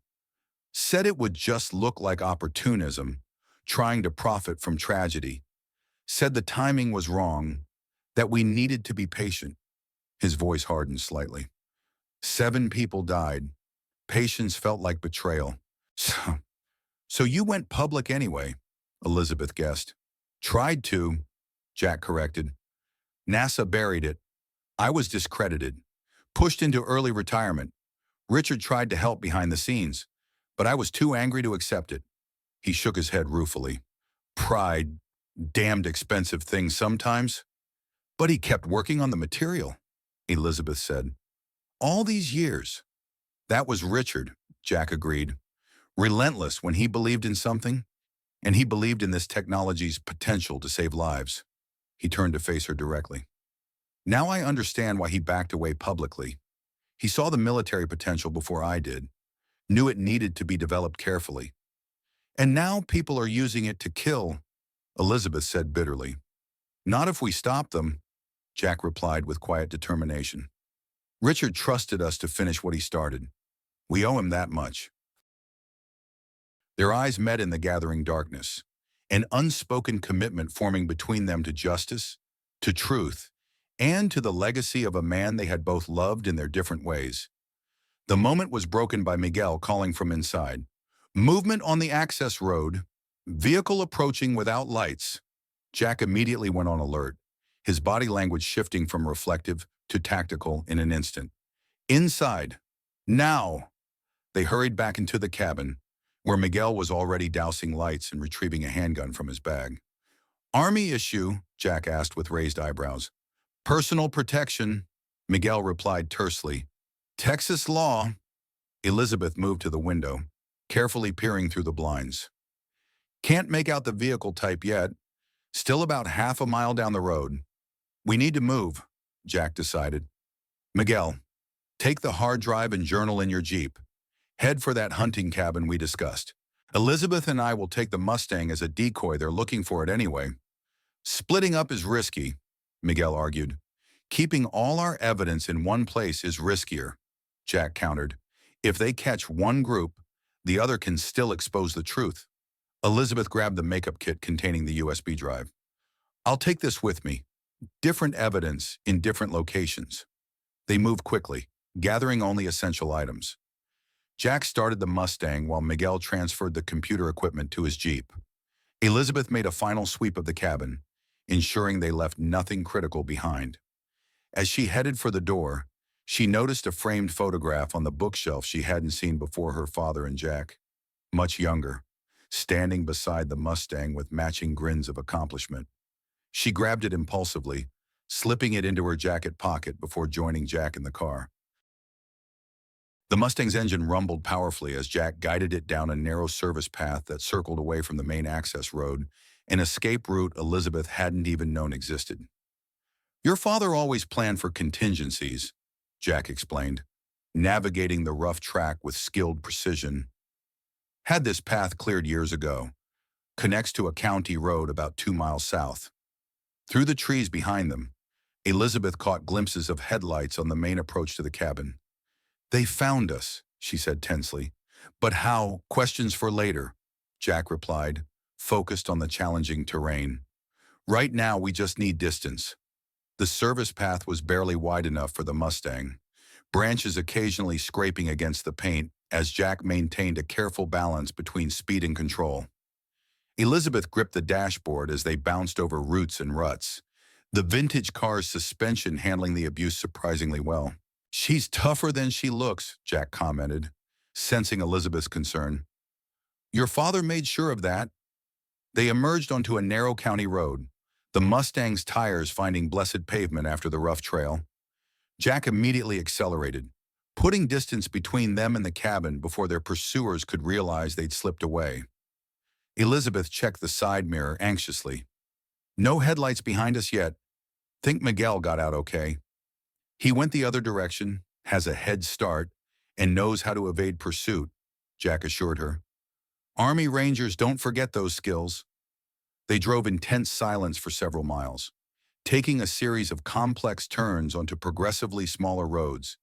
"Said it would just look like opportunism, trying to profit from tragedy. Said the timing was wrong, that we needed to be patient." His voice hardened slightly. 7 people died. Patience felt like betrayal. So you went public anyway," Elizabeth guessed. "Tried to," Jack corrected. "NASA buried it. I was discredited, pushed into early retirement. Richard tried to help behind the scenes, but I was too angry to accept it." He shook his head ruefully. "Pride, damned expensive thing sometimes." "But he kept working on the material," Elizabeth said. "All these years." "That was Richard," Jack agreed. "Relentless when he believed in something, and he believed in this technology's potential to save lives." He turned to face her directly. "Now I understand why he backed away publicly. He saw the military potential before I did, knew it needed to be developed carefully. And now people are using it to kill," Elizabeth said bitterly. "Not if we stop them," Jack replied with quiet determination. "Richard trusted us to finish what he started. We owe him that much." Their eyes met in the gathering darkness, an unspoken commitment forming between them to justice, to truth, and to the legacy of a man they had both loved in their different ways. The moment was broken by Miguel calling from inside. "Movement on the access road. Vehicle approaching without lights." Jack immediately went on alert, his body language shifting from reflective to tactical in an instant. Inside. Now! They hurried back into the cabin, where Miguel was already dousing lights and retrieving a handgun from his bag. Army issue? Jack asked with raised eyebrows. Personal protection, Miguel replied tersely. Texas law. Elizabeth moved to the window, carefully peering through the blinds. Can't make out the vehicle type yet. Still about half a mile down the road. We need to move, Jack decided. Miguel, take the hard drive and journal in your Jeep. Head for that hunting cabin we discussed. Elizabeth and I will take the Mustang as a decoy. They're looking for it anyway. Splitting up is risky, Miguel argued. Keeping all our evidence in one place is riskier, Jack countered. If they catch one group, the other can still expose the truth. Elizabeth grabbed the makeup kit containing the USB drive. I'll take this with me. Different evidence in different locations. They moved quickly, gathering only essential items. Jack started the Mustang while Miguel transferred the computer equipment to his Jeep. Elizabeth made a final sweep of the cabin, ensuring they left nothing critical behind. As she headed for the door, she noticed a framed photograph on the bookshelf she hadn't seen before. Her father and Jack, much younger, standing beside the Mustang with matching grins of accomplishment. She grabbed it impulsively, slipping it into her jacket pocket before joining Jack in the car. The Mustang's engine rumbled powerfully as Jack guided it down a narrow service path that circled away from the main access road, an escape route Elizabeth hadn't even known existed. Your father always planned for contingencies, Jack explained, navigating the rough track with skilled precision. Had this path cleared years ago. Connects to a county road about 2 miles south. Through the trees behind them, Elizabeth caught glimpses of headlights on the main approach to the cabin. They found us, she said tensely. But how? Questions for later, Jack replied, focused on the challenging terrain. Right now, we just need distance. The service path was barely wide enough for the Mustang, branches occasionally scraping against the paint as Jack maintained a careful balance between speed and control. Elizabeth gripped the dashboard as they bounced over roots and ruts, the vintage car's suspension handling the abuse surprisingly well. She's tougher than she looks, Jack commented, sensing Elizabeth's concern. Your father made sure of that. They emerged onto a narrow county road, the Mustang's tires finding blessed pavement after the rough trail. Jack immediately accelerated, putting distance between them and the cabin before their pursuers could realize they'd slipped away. Elizabeth checked the side mirror anxiously. No headlights behind us yet. Think Miguel got out okay. He went the other direction, has a head start, and knows how to evade pursuit, Jack assured her. Army Rangers don't forget those skills. They drove in tense silence for several miles, taking a series of complex turns onto progressively smaller roads,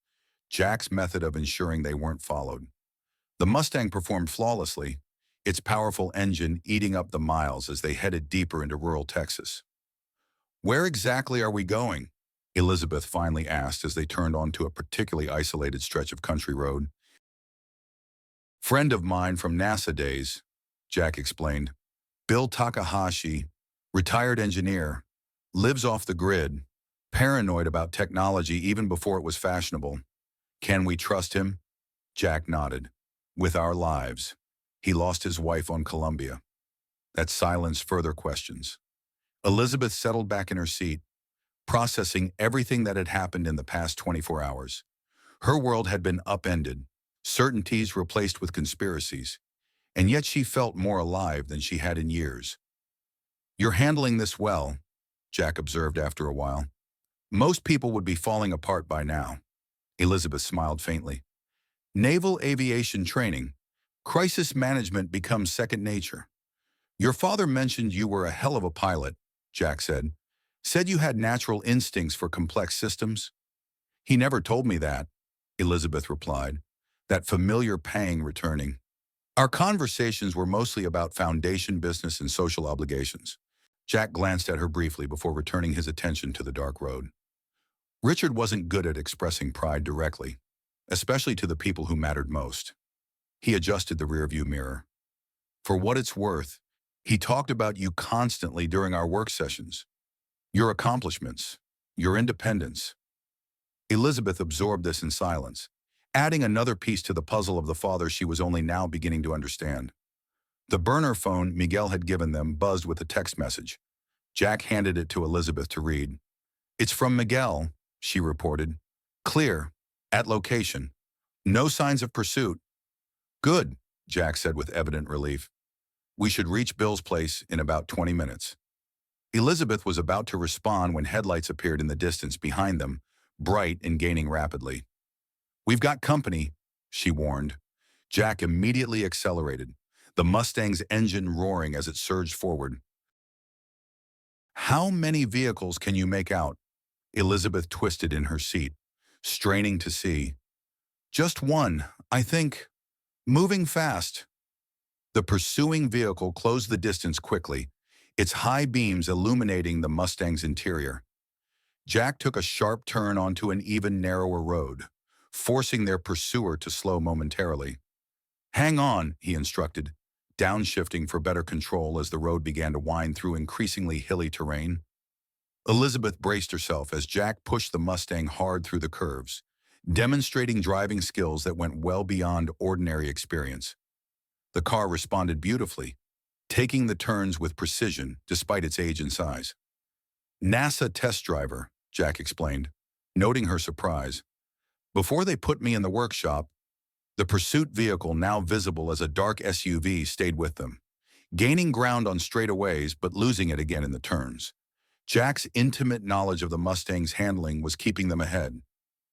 Jack's method of ensuring they weren't followed. The Mustang performed flawlessly, its powerful engine eating up the miles as they headed deeper into rural Texas. Where exactly are we going? Elizabeth finally asked as they turned onto a particularly isolated stretch of country road. Friend of mine from NASA days, Jack explained. Bill Takahashi, retired engineer, lives off the grid, paranoid about technology even before it was fashionable. Can we trust him? Jack nodded. With our lives. He lost his wife on Columbia. That silenced further questions. Elizabeth settled back in her seat, processing everything that had happened in the past 24 hours. Her world had been upended, certainties replaced with conspiracies, and yet she felt more alive than she had in years. You're handling this well, Jack observed after a while. Most people would be falling apart by now. Elizabeth smiled faintly. Naval aviation training. Crisis management becomes second nature. Your father mentioned you were a hell of a pilot, Jack said. Said you had natural instincts for complex systems. He never told me that, Elizabeth replied, that familiar pang returning. Our conversations were mostly about foundation business and social obligations. Jack glanced at her briefly before returning his attention to the dark road. Richard wasn't good at expressing pride directly, especially to the people who mattered most. He adjusted the rearview mirror. For what it's worth, He talked about you constantly during our work sessions, your accomplishments, your independence. Elizabeth absorbed this in silence, adding another piece to the puzzle of the father she was only now beginning to understand. The burner phone Miguel had given them buzzed with a text message. Jack handed it to Elizabeth to read. "It's from Miguel," she reported. "Clear. At location. No signs of pursuit." "Good," Jack said with evident relief. "We should reach Bill's place in about 20 minutes." Elizabeth was about to respond when headlights appeared in the distance behind them, bright and gaining rapidly. "We've got company," she warned. Jack immediately accelerated, the Mustang's engine roaring as it surged forward. "How many vehicles can you make out?" Elizabeth twisted in her seat, straining to see. "Just one, I think. Moving fast." The pursuing vehicle closed the distance quickly, its high beams illuminating the Mustang's interior. Jack took a sharp turn onto an even narrower road, forcing their pursuer to slow momentarily. "Hang on," he instructed, downshifting for better control as the road began to wind through increasingly hilly terrain. Elizabeth braced herself as Jack pushed the Mustang hard through the curves, demonstrating driving skills that went well beyond ordinary experience. The car responded beautifully, taking the turns with precision despite its age and size. "NASA test driver," Jack explained, noting her surprise. "Before they put me in the workshop." The pursuit vehicle, now visible as a dark SUV, stayed with them, gaining ground on straightaways but losing it again in the turns. Jack's intimate knowledge of the Mustang's handling was keeping them ahead,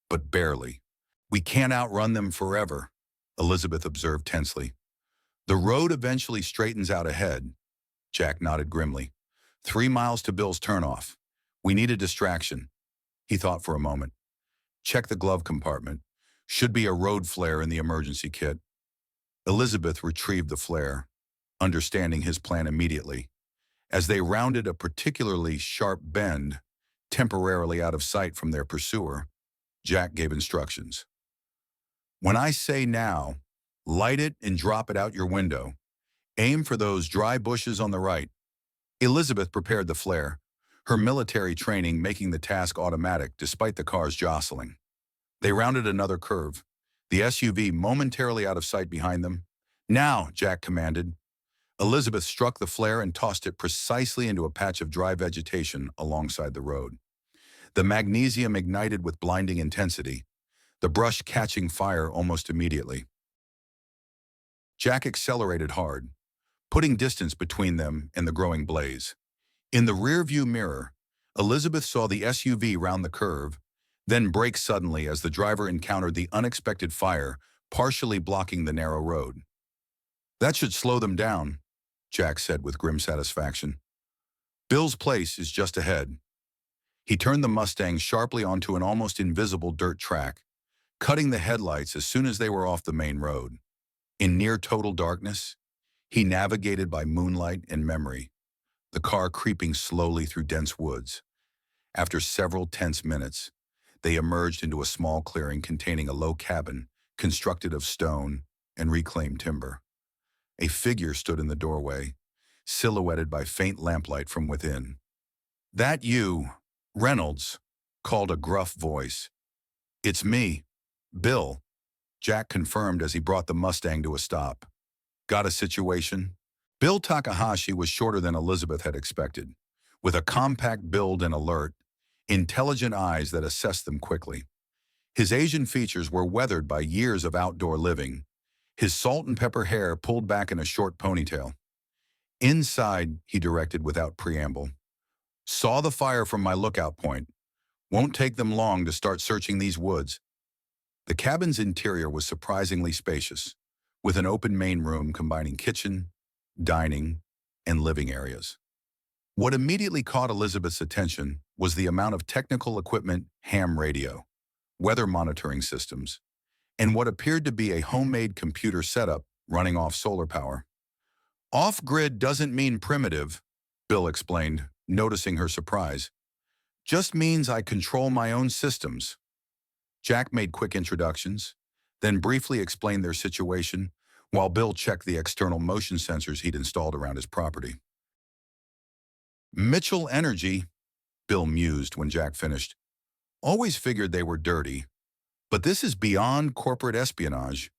but barely. "We can't outrun them forever," Elizabeth observed tensely. "The road eventually straightens out ahead." Jack nodded grimly. 3 miles to Bill's turnoff. We need a distraction." He thought for a moment. "Check the glove compartment. Should be a road flare in the emergency kit." Elizabeth retrieved the flare, understanding his plan immediately. As they rounded a particularly sharp bend, temporarily out of sight from their pursuer, Jack gave instructions. "When I say now, light it and drop it out your window. Aim for those dry bushes on the right." Elizabeth prepared the flare, her military training making the task automatic despite the car's jostling. They rounded another curve, the SUV momentarily out of sight behind them. "Now," Jack commanded. Elizabeth struck the flare and tossed it precisely into a patch of dry vegetation alongside the road. The magnesium ignited with blinding intensity, the brush catching fire almost immediately. Jack accelerated hard, putting distance between them and the growing blaze. In the rearview mirror, Elizabeth saw the SUV round the curve, then brake suddenly as the driver encountered the unexpected fire, partially blocking the narrow road. "That should slow them down," Jack said with grim satisfaction. "Bill's place is just ahead." He turned the Mustang sharply onto an almost invisible dirt track, cutting the headlights as soon as they were off the main road. In near total darkness, he navigated by moonlight and memory, the car creeping slowly through dense woods. After several tense minutes, they emerged into a small clearing containing a low cabin constructed of stone and reclaimed timber. A figure stood in the doorway, silhouetted by faint lamplight from within. "That you, Reynolds?" called a gruff voice. "It's me, Bill," Jack confirmed as he brought the Mustang to a stop. "Got a situation?" Bill Takahashi was shorter than Elizabeth had expected, with a compact build and alert, intelligent eyes that assessed them quickly. His Asian features were weathered by years of outdoor living, his salt and pepper hair pulled back in a short ponytail. "Inside," he directed without preamble. "Saw the fire from my lookout point. Won't take them long to start searching these woods." The cabin's interior was surprisingly spacious, with an open main room combining kitchen, dining, and living areas. What immediately caught Elizabeth's attention was the amount of technical equipment, ham radio, weather monitoring systems, and what appeared to be a homemade computer setup running off solar power. "Off-grid doesn't mean primitive," Bill explained, noticing her surprise. "Just means I control my own systems." Jack made quick introductions, then briefly explained their situation, while Bill checked the external motion sensors he'd installed around his property. Mitchell Energy, Bill mused when Jack finished. Always figured they were dirty, but this is beyond corporate espionage.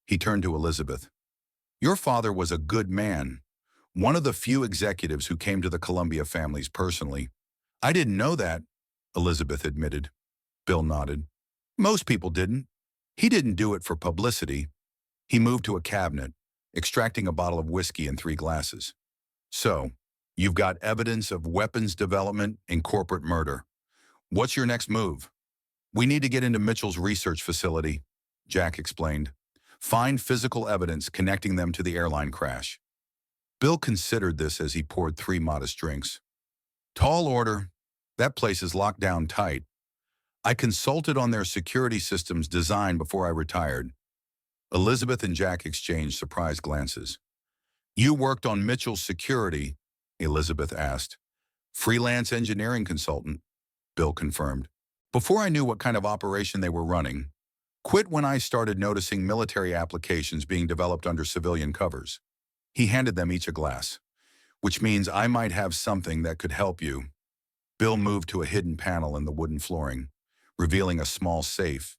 He turned to Elizabeth. Your father was a good man, one of the few executives who came to the Columbia families personally. I didn't know that, Elizabeth admitted. Bill nodded. Most people didn't. He didn't do it for publicity. He moved to a cabinet, extracting a bottle of whiskey and 3 glasses. So, you've got evidence of weapons development and corporate murder. What's your next move? We need to get into Mitchell's research facility, Jack explained. Find physical evidence connecting them to the airline crash. Bill considered this as he poured 3 modest drinks. Tall order. That place is locked down tight. I consulted on their security systems design before I retired. Elizabeth and Jack exchanged surprised glances. You worked on Mitchell's security, Elizabeth asked. Freelance engineering consultant, Bill confirmed. Before I knew what kind of operation they were running. Quit when I started noticing military applications being developed under civilian covers. He handed them each a glass. Which means I might have something that could help you. Bill moved to a hidden panel in the wooden flooring, revealing a small safe.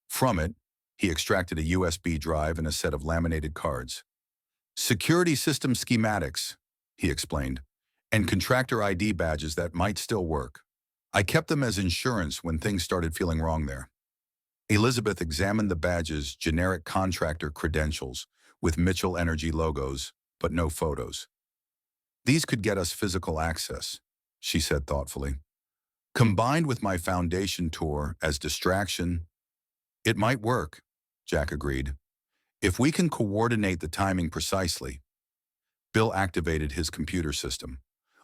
From it, he extracted a USB drive and a set of laminated cards. Security system schematics, he explained, and contractor ID badges that might still work. I kept them as insurance when things started feeling wrong there. Elizabeth examined the badges' generic contractor credentials with Mitchell Energy logos, but no photos. These could get us physical access, she said thoughtfully. Combined with my foundation tour as distraction, it might work, Jack agreed. If we can coordinate the timing precisely. Bill activated his computer system,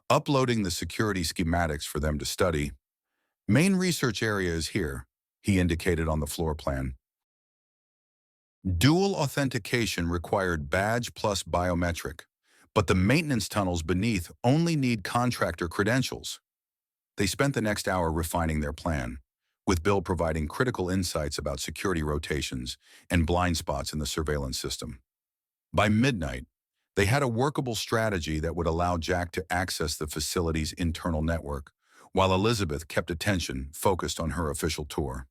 uploading the security schematics for them to study. Main research area is here, he indicated on the floor plan. Dual authentication required badge plus biometric, but the maintenance tunnels beneath only need contractor credentials. They spent the next hour refining their plan, with Bill providing critical insights about security rotations and blind spots in the surveillance system. By midnight, they had a workable strategy that would allow Jack to access the facility's internal network, while Elizabeth kept attention focused on her official tour.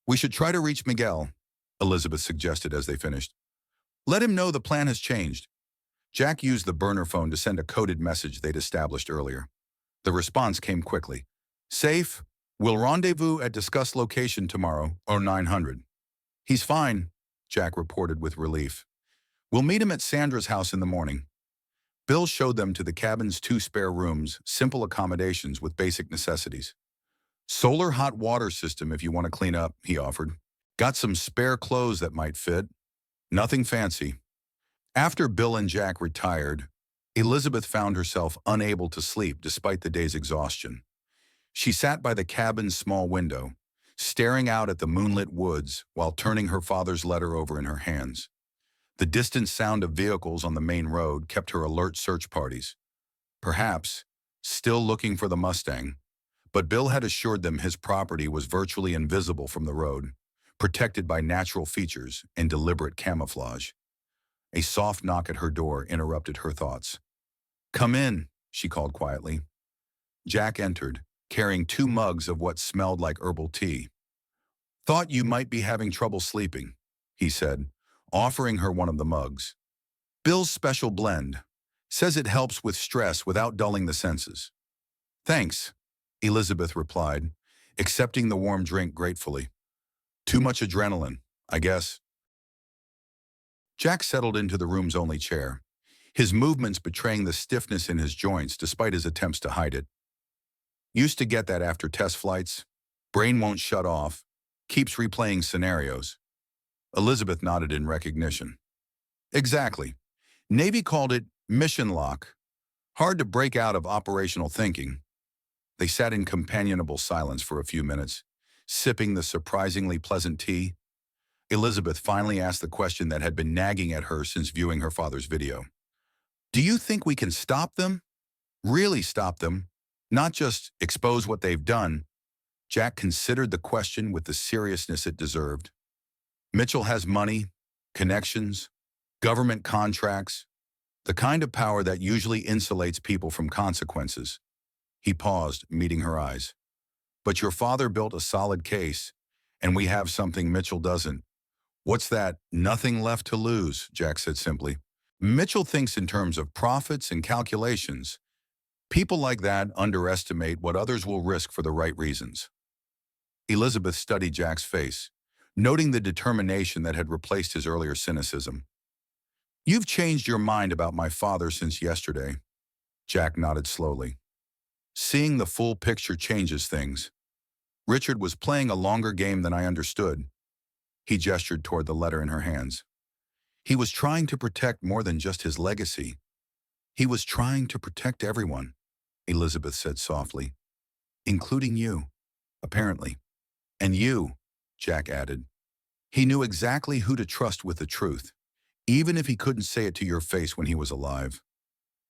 We should try to reach Miguel, Elizabeth suggested as they finished. Let him know the plan has changed. Jack used the burner phone to send a coded message they'd established earlier. The response came quickly. Safe. We'll rendezvous at discussed location tomorrow, or 900. He's fine, Jack reported with relief. We'll meet him at Sandra's house in the morning. Bill showed them to the cabin's 2 spare rooms, simple accommodations with basic necessities. Solar hot water system if you want to clean up, he offered. Got some spare clothes that might fit. Nothing fancy. After Bill and Jack retired, Elizabeth found herself unable to sleep despite the day's exhaustion. She sat by the cabin's small window, staring out at the moonlit woods while turning her father's letter over in her hands. The distant sound of vehicles on the main road kept her alert search parties. Perhaps, still looking for the Mustang, but Bill had assured them his property was virtually invisible from the road, protected by natural features and deliberate camouflage. A soft knock at her door interrupted her thoughts. Come in, she called quietly. Jack entered, carrying 2 mugs of what smelled like herbal tea. Thought you might be having trouble sleeping, he said, offering her one of the mugs. Bill's special blend. Says it helps with stress without dulling the senses. Thanks, Elizabeth replied, accepting the warm drink gratefully. Too much adrenaline, I guess. Jack settled into the room's only chair, his movements betraying the stiffness in his joints despite his attempts to hide it. Used to get that after test flights. Brain won't shut off, keeps replaying scenarios. Elizabeth nodded in recognition. Exactly. Navy called it mission lock. Hard to break out of operational thinking. They sat in companionable silence for a few minutes, sipping the surprisingly pleasant tea. Elizabeth finally asked the question that had been nagging at her since viewing her father's video. Do you think we can stop them? Really stop them? Not just expose what they've done. Jack considered the question with the seriousness it deserved. Mitchell has money, connections, Government contracts, the kind of power that usually insulates people from consequences. He paused, meeting her eyes. But your father built a solid case, and we have something Mitchell doesn't. What's that? Nothing left to lose, Jack said simply. Mitchell thinks in terms of profits and calculations. People like that underestimate what others will risk for the right reasons. Elizabeth studied Jack's face, noting the determination that had replaced his earlier cynicism. You've changed your mind about my father since yesterday. Jack nodded slowly. Seeing the full picture changes things. Richard was playing a longer game than I understood. He gestured toward the letter in her hands. He was trying to protect more than just his legacy. He was trying to protect everyone, Elizabeth said softly. Including you, apparently. And you, Jack added. He knew exactly who to trust with the truth, even if he couldn't say it to your face when he was alive.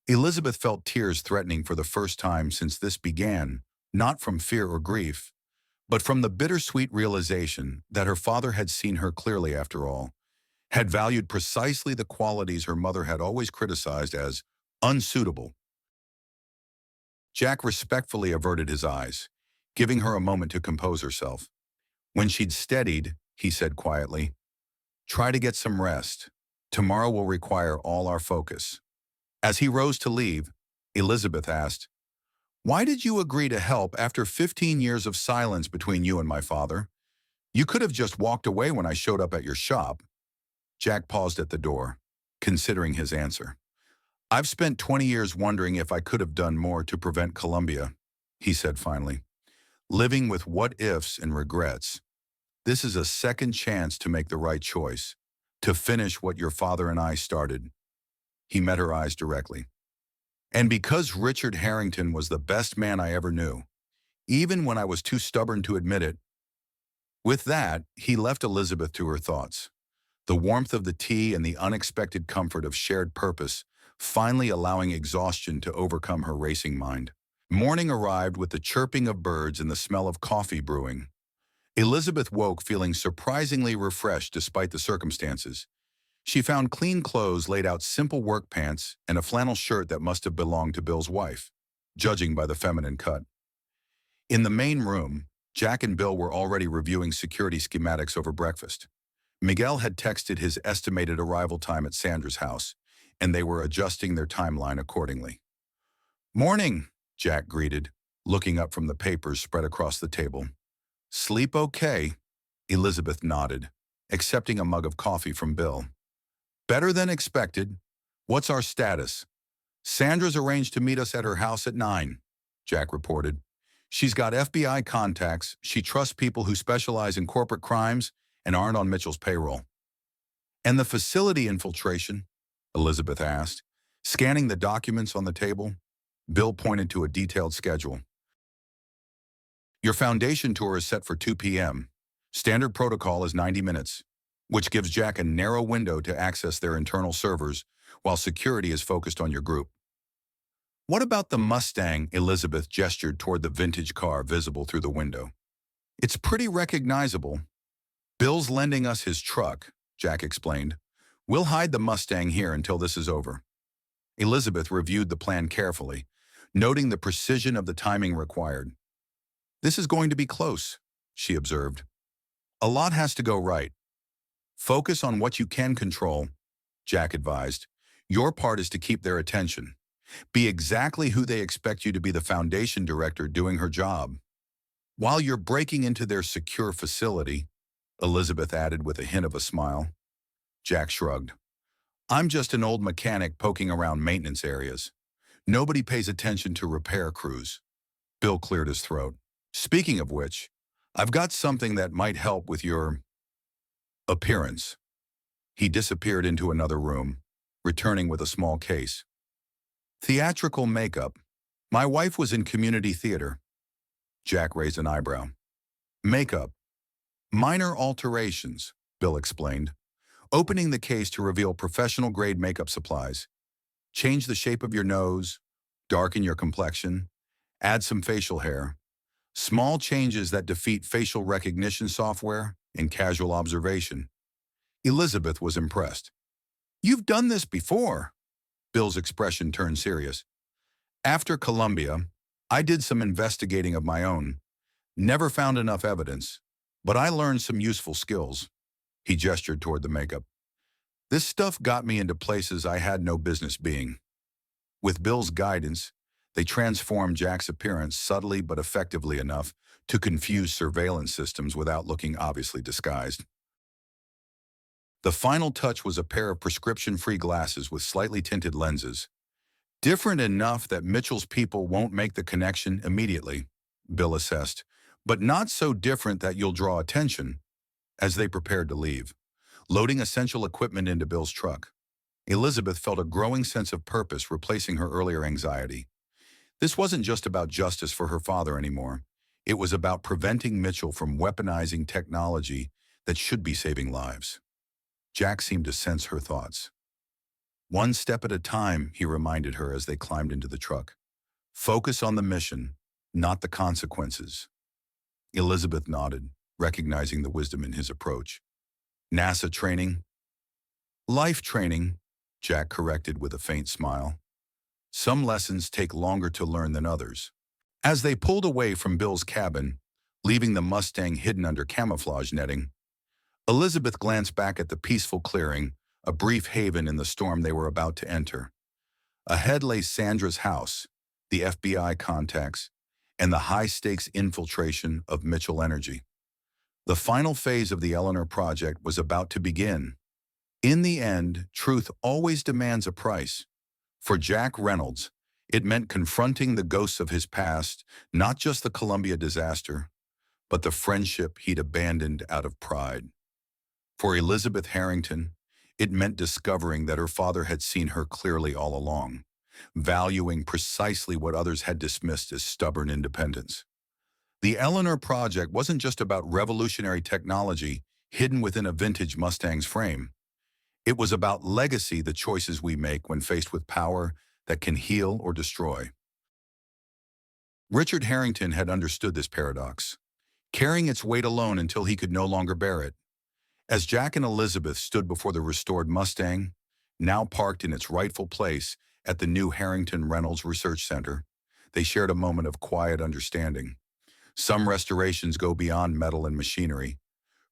Elizabeth felt tears threatening for the first time since this began, not from fear or grief, but from the bittersweet realization that her father had seen her clearly after all, had valued precisely the qualities her mother had always criticized as unsuitable. Jack respectfully averted his eyes, giving her a moment to compose herself. When she'd steadied, he said quietly, "Try to get some rest. Tomorrow will require all our focus." As he rose to leave, Elizabeth asked, "Why did you agree to help after 15 years of silence between you and my father? You could have just walked away when I showed up at your shop." Jack paused at the door, considering his answer. "I've spent 20 years wondering if I could have done more to prevent Columbia," he said finally. "Living with what-ifs and regrets. This is a second chance to make the right choice, to finish what your father and I started." He met her eyes directly. "And because Richard Harrington was the best man I ever knew, even when I was too stubborn to admit it." With that, he left Elizabeth to her thoughts. The warmth of the tea and the unexpected comfort of shared purpose finally allowing exhaustion to overcome her racing mind. Morning arrived with the chirping of birds and the smell of coffee brewing. Elizabeth woke feeling surprisingly refreshed despite the circumstances. She found clean clothes laid out, simple work pants and a flannel shirt that must have belonged to Bill's wife, judging by the feminine cut. In the main room, Jack and Bill were already reviewing security schematics over breakfast. Miguel had texted his estimated arrival time at Sandra's house, and they were adjusting their timeline accordingly. "Morning," Jack greeted, looking up from the papers spread across the table. "Sleep okay?" Elizabeth nodded, accepting a mug of coffee from Bill. "Better than expected. What's our status?" "Sandra's arranged to meet us at her house at 9, Jack reported. "She's got FBI contacts, she trusts people who specialize in corporate crimes and aren't on Mitchell's payroll." "And the facility infiltration?" Elizabeth asked. Scanning the documents on the table, Bill pointed to a detailed schedule. "Your foundation tour is set for 2 p.m. Standard protocol is 90 minutes, which gives Jack a narrow window to access their internal servers while security is focused on your group." "What about the Mustang?" Elizabeth gestured toward the vintage car visible through the window. "It's pretty recognizable." "Bill's lending us his truck," Jack explained. "We'll hide the Mustang here until this is over." Elizabeth reviewed the plan carefully, noting the precision of the timing required. "This is going to be close," she observed. "A lot has to go right." "Focus on what you can control," Jack advised. "Your part is to keep their attention. Be exactly who they expect you to be, the foundation director doing her job. While you're breaking into their secure facility," Elizabeth added with a hint of a smile. Jack shrugged. "I'm just an old mechanic poking around maintenance areas. Nobody pays attention to repair crews." Bill cleared his throat. "Speaking of which, I've got something that might help with your appearance." He disappeared into another room, returning with a small case. "Theatrical makeup. My wife was in community theater." Jack raised an eyebrow. "Makeup. Minor alterations," Bill explained, opening the case to reveal professional-grade makeup supplies. "Change the shape of your nose, darken your complexion, add some facial hair. Small changes that defeat facial recognition software and casual observation." Elizabeth was impressed. You've done this before. Bill's expression turned serious. After Columbia, I did some investigating of my own. Never found enough evidence, but I learned some useful skills. He gestured toward the makeup. This stuff got me into places I had no business being. With Bill's guidance, they transformed Jack's appearance subtly but effectively enough to confuse surveillance systems without looking obviously disguised. The final touch was a pair of prescription-free glasses with slightly tinted lenses. Different enough that Mitchell's people won't make the connection immediately, Bill assessed, but not so different that you'll draw attention. As they prepared to leave, loading essential equipment into Bill's truck, Elizabeth felt a growing sense of purpose replacing her earlier anxiety. This wasn't just about justice for her father anymore. It was about preventing Mitchell from weaponizing technology that should be saving lives. Jack seemed to sense her thoughts. One step at a time, he reminded her as they climbed into the truck. Focus on the mission, not the consequences. Elizabeth nodded, recognizing the wisdom in his approach. NASA training? Life training, Jack corrected with a faint smile. Some lessons take longer to learn than others. As they pulled away from Bill's cabin, leaving the Mustang hidden under camouflage netting, Elizabeth glanced back at the peaceful clearing, a brief haven in the storm they were about to enter. Ahead lay Sandra's house, the FBI contacts, and the high-stakes infiltration of Mitchell Energy. The final phase of the Eleanor project was about to begin. In the end, truth always demands a price. For Jack Reynolds, it meant confronting the ghosts of his past, not just the Columbia disaster, but the friendship he'd abandoned out of pride. For Elizabeth Harrington, it meant discovering that her father had seen her clearly all along, valuing precisely what others had dismissed as stubborn independence. The Eleanor project wasn't just about revolutionary technology hidden within a vintage Mustang's frame. It was about legacy, the choices we make when faced with power that can heal or destroy. Richard Harrington had understood this paradox, carrying its weight alone until he could no longer bear it. As Jack and Elizabeth stood before the restored Mustang, now parked in its rightful place at the new Harrington Reynolds Research Center, they shared a moment of quiet understanding. Some restorations go beyond metal and machinery,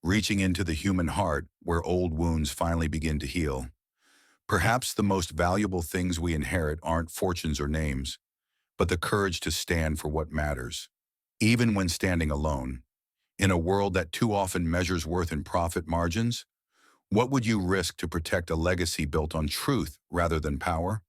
reaching into the human heart where old wounds finally begin to heal. Perhaps the most valuable things we inherit aren't fortunes or names, but the courage to stand for what matters, even when standing alone. In a world that too often measures worth in profit margins, what would you risk to protect a legacy built on truth rather than power?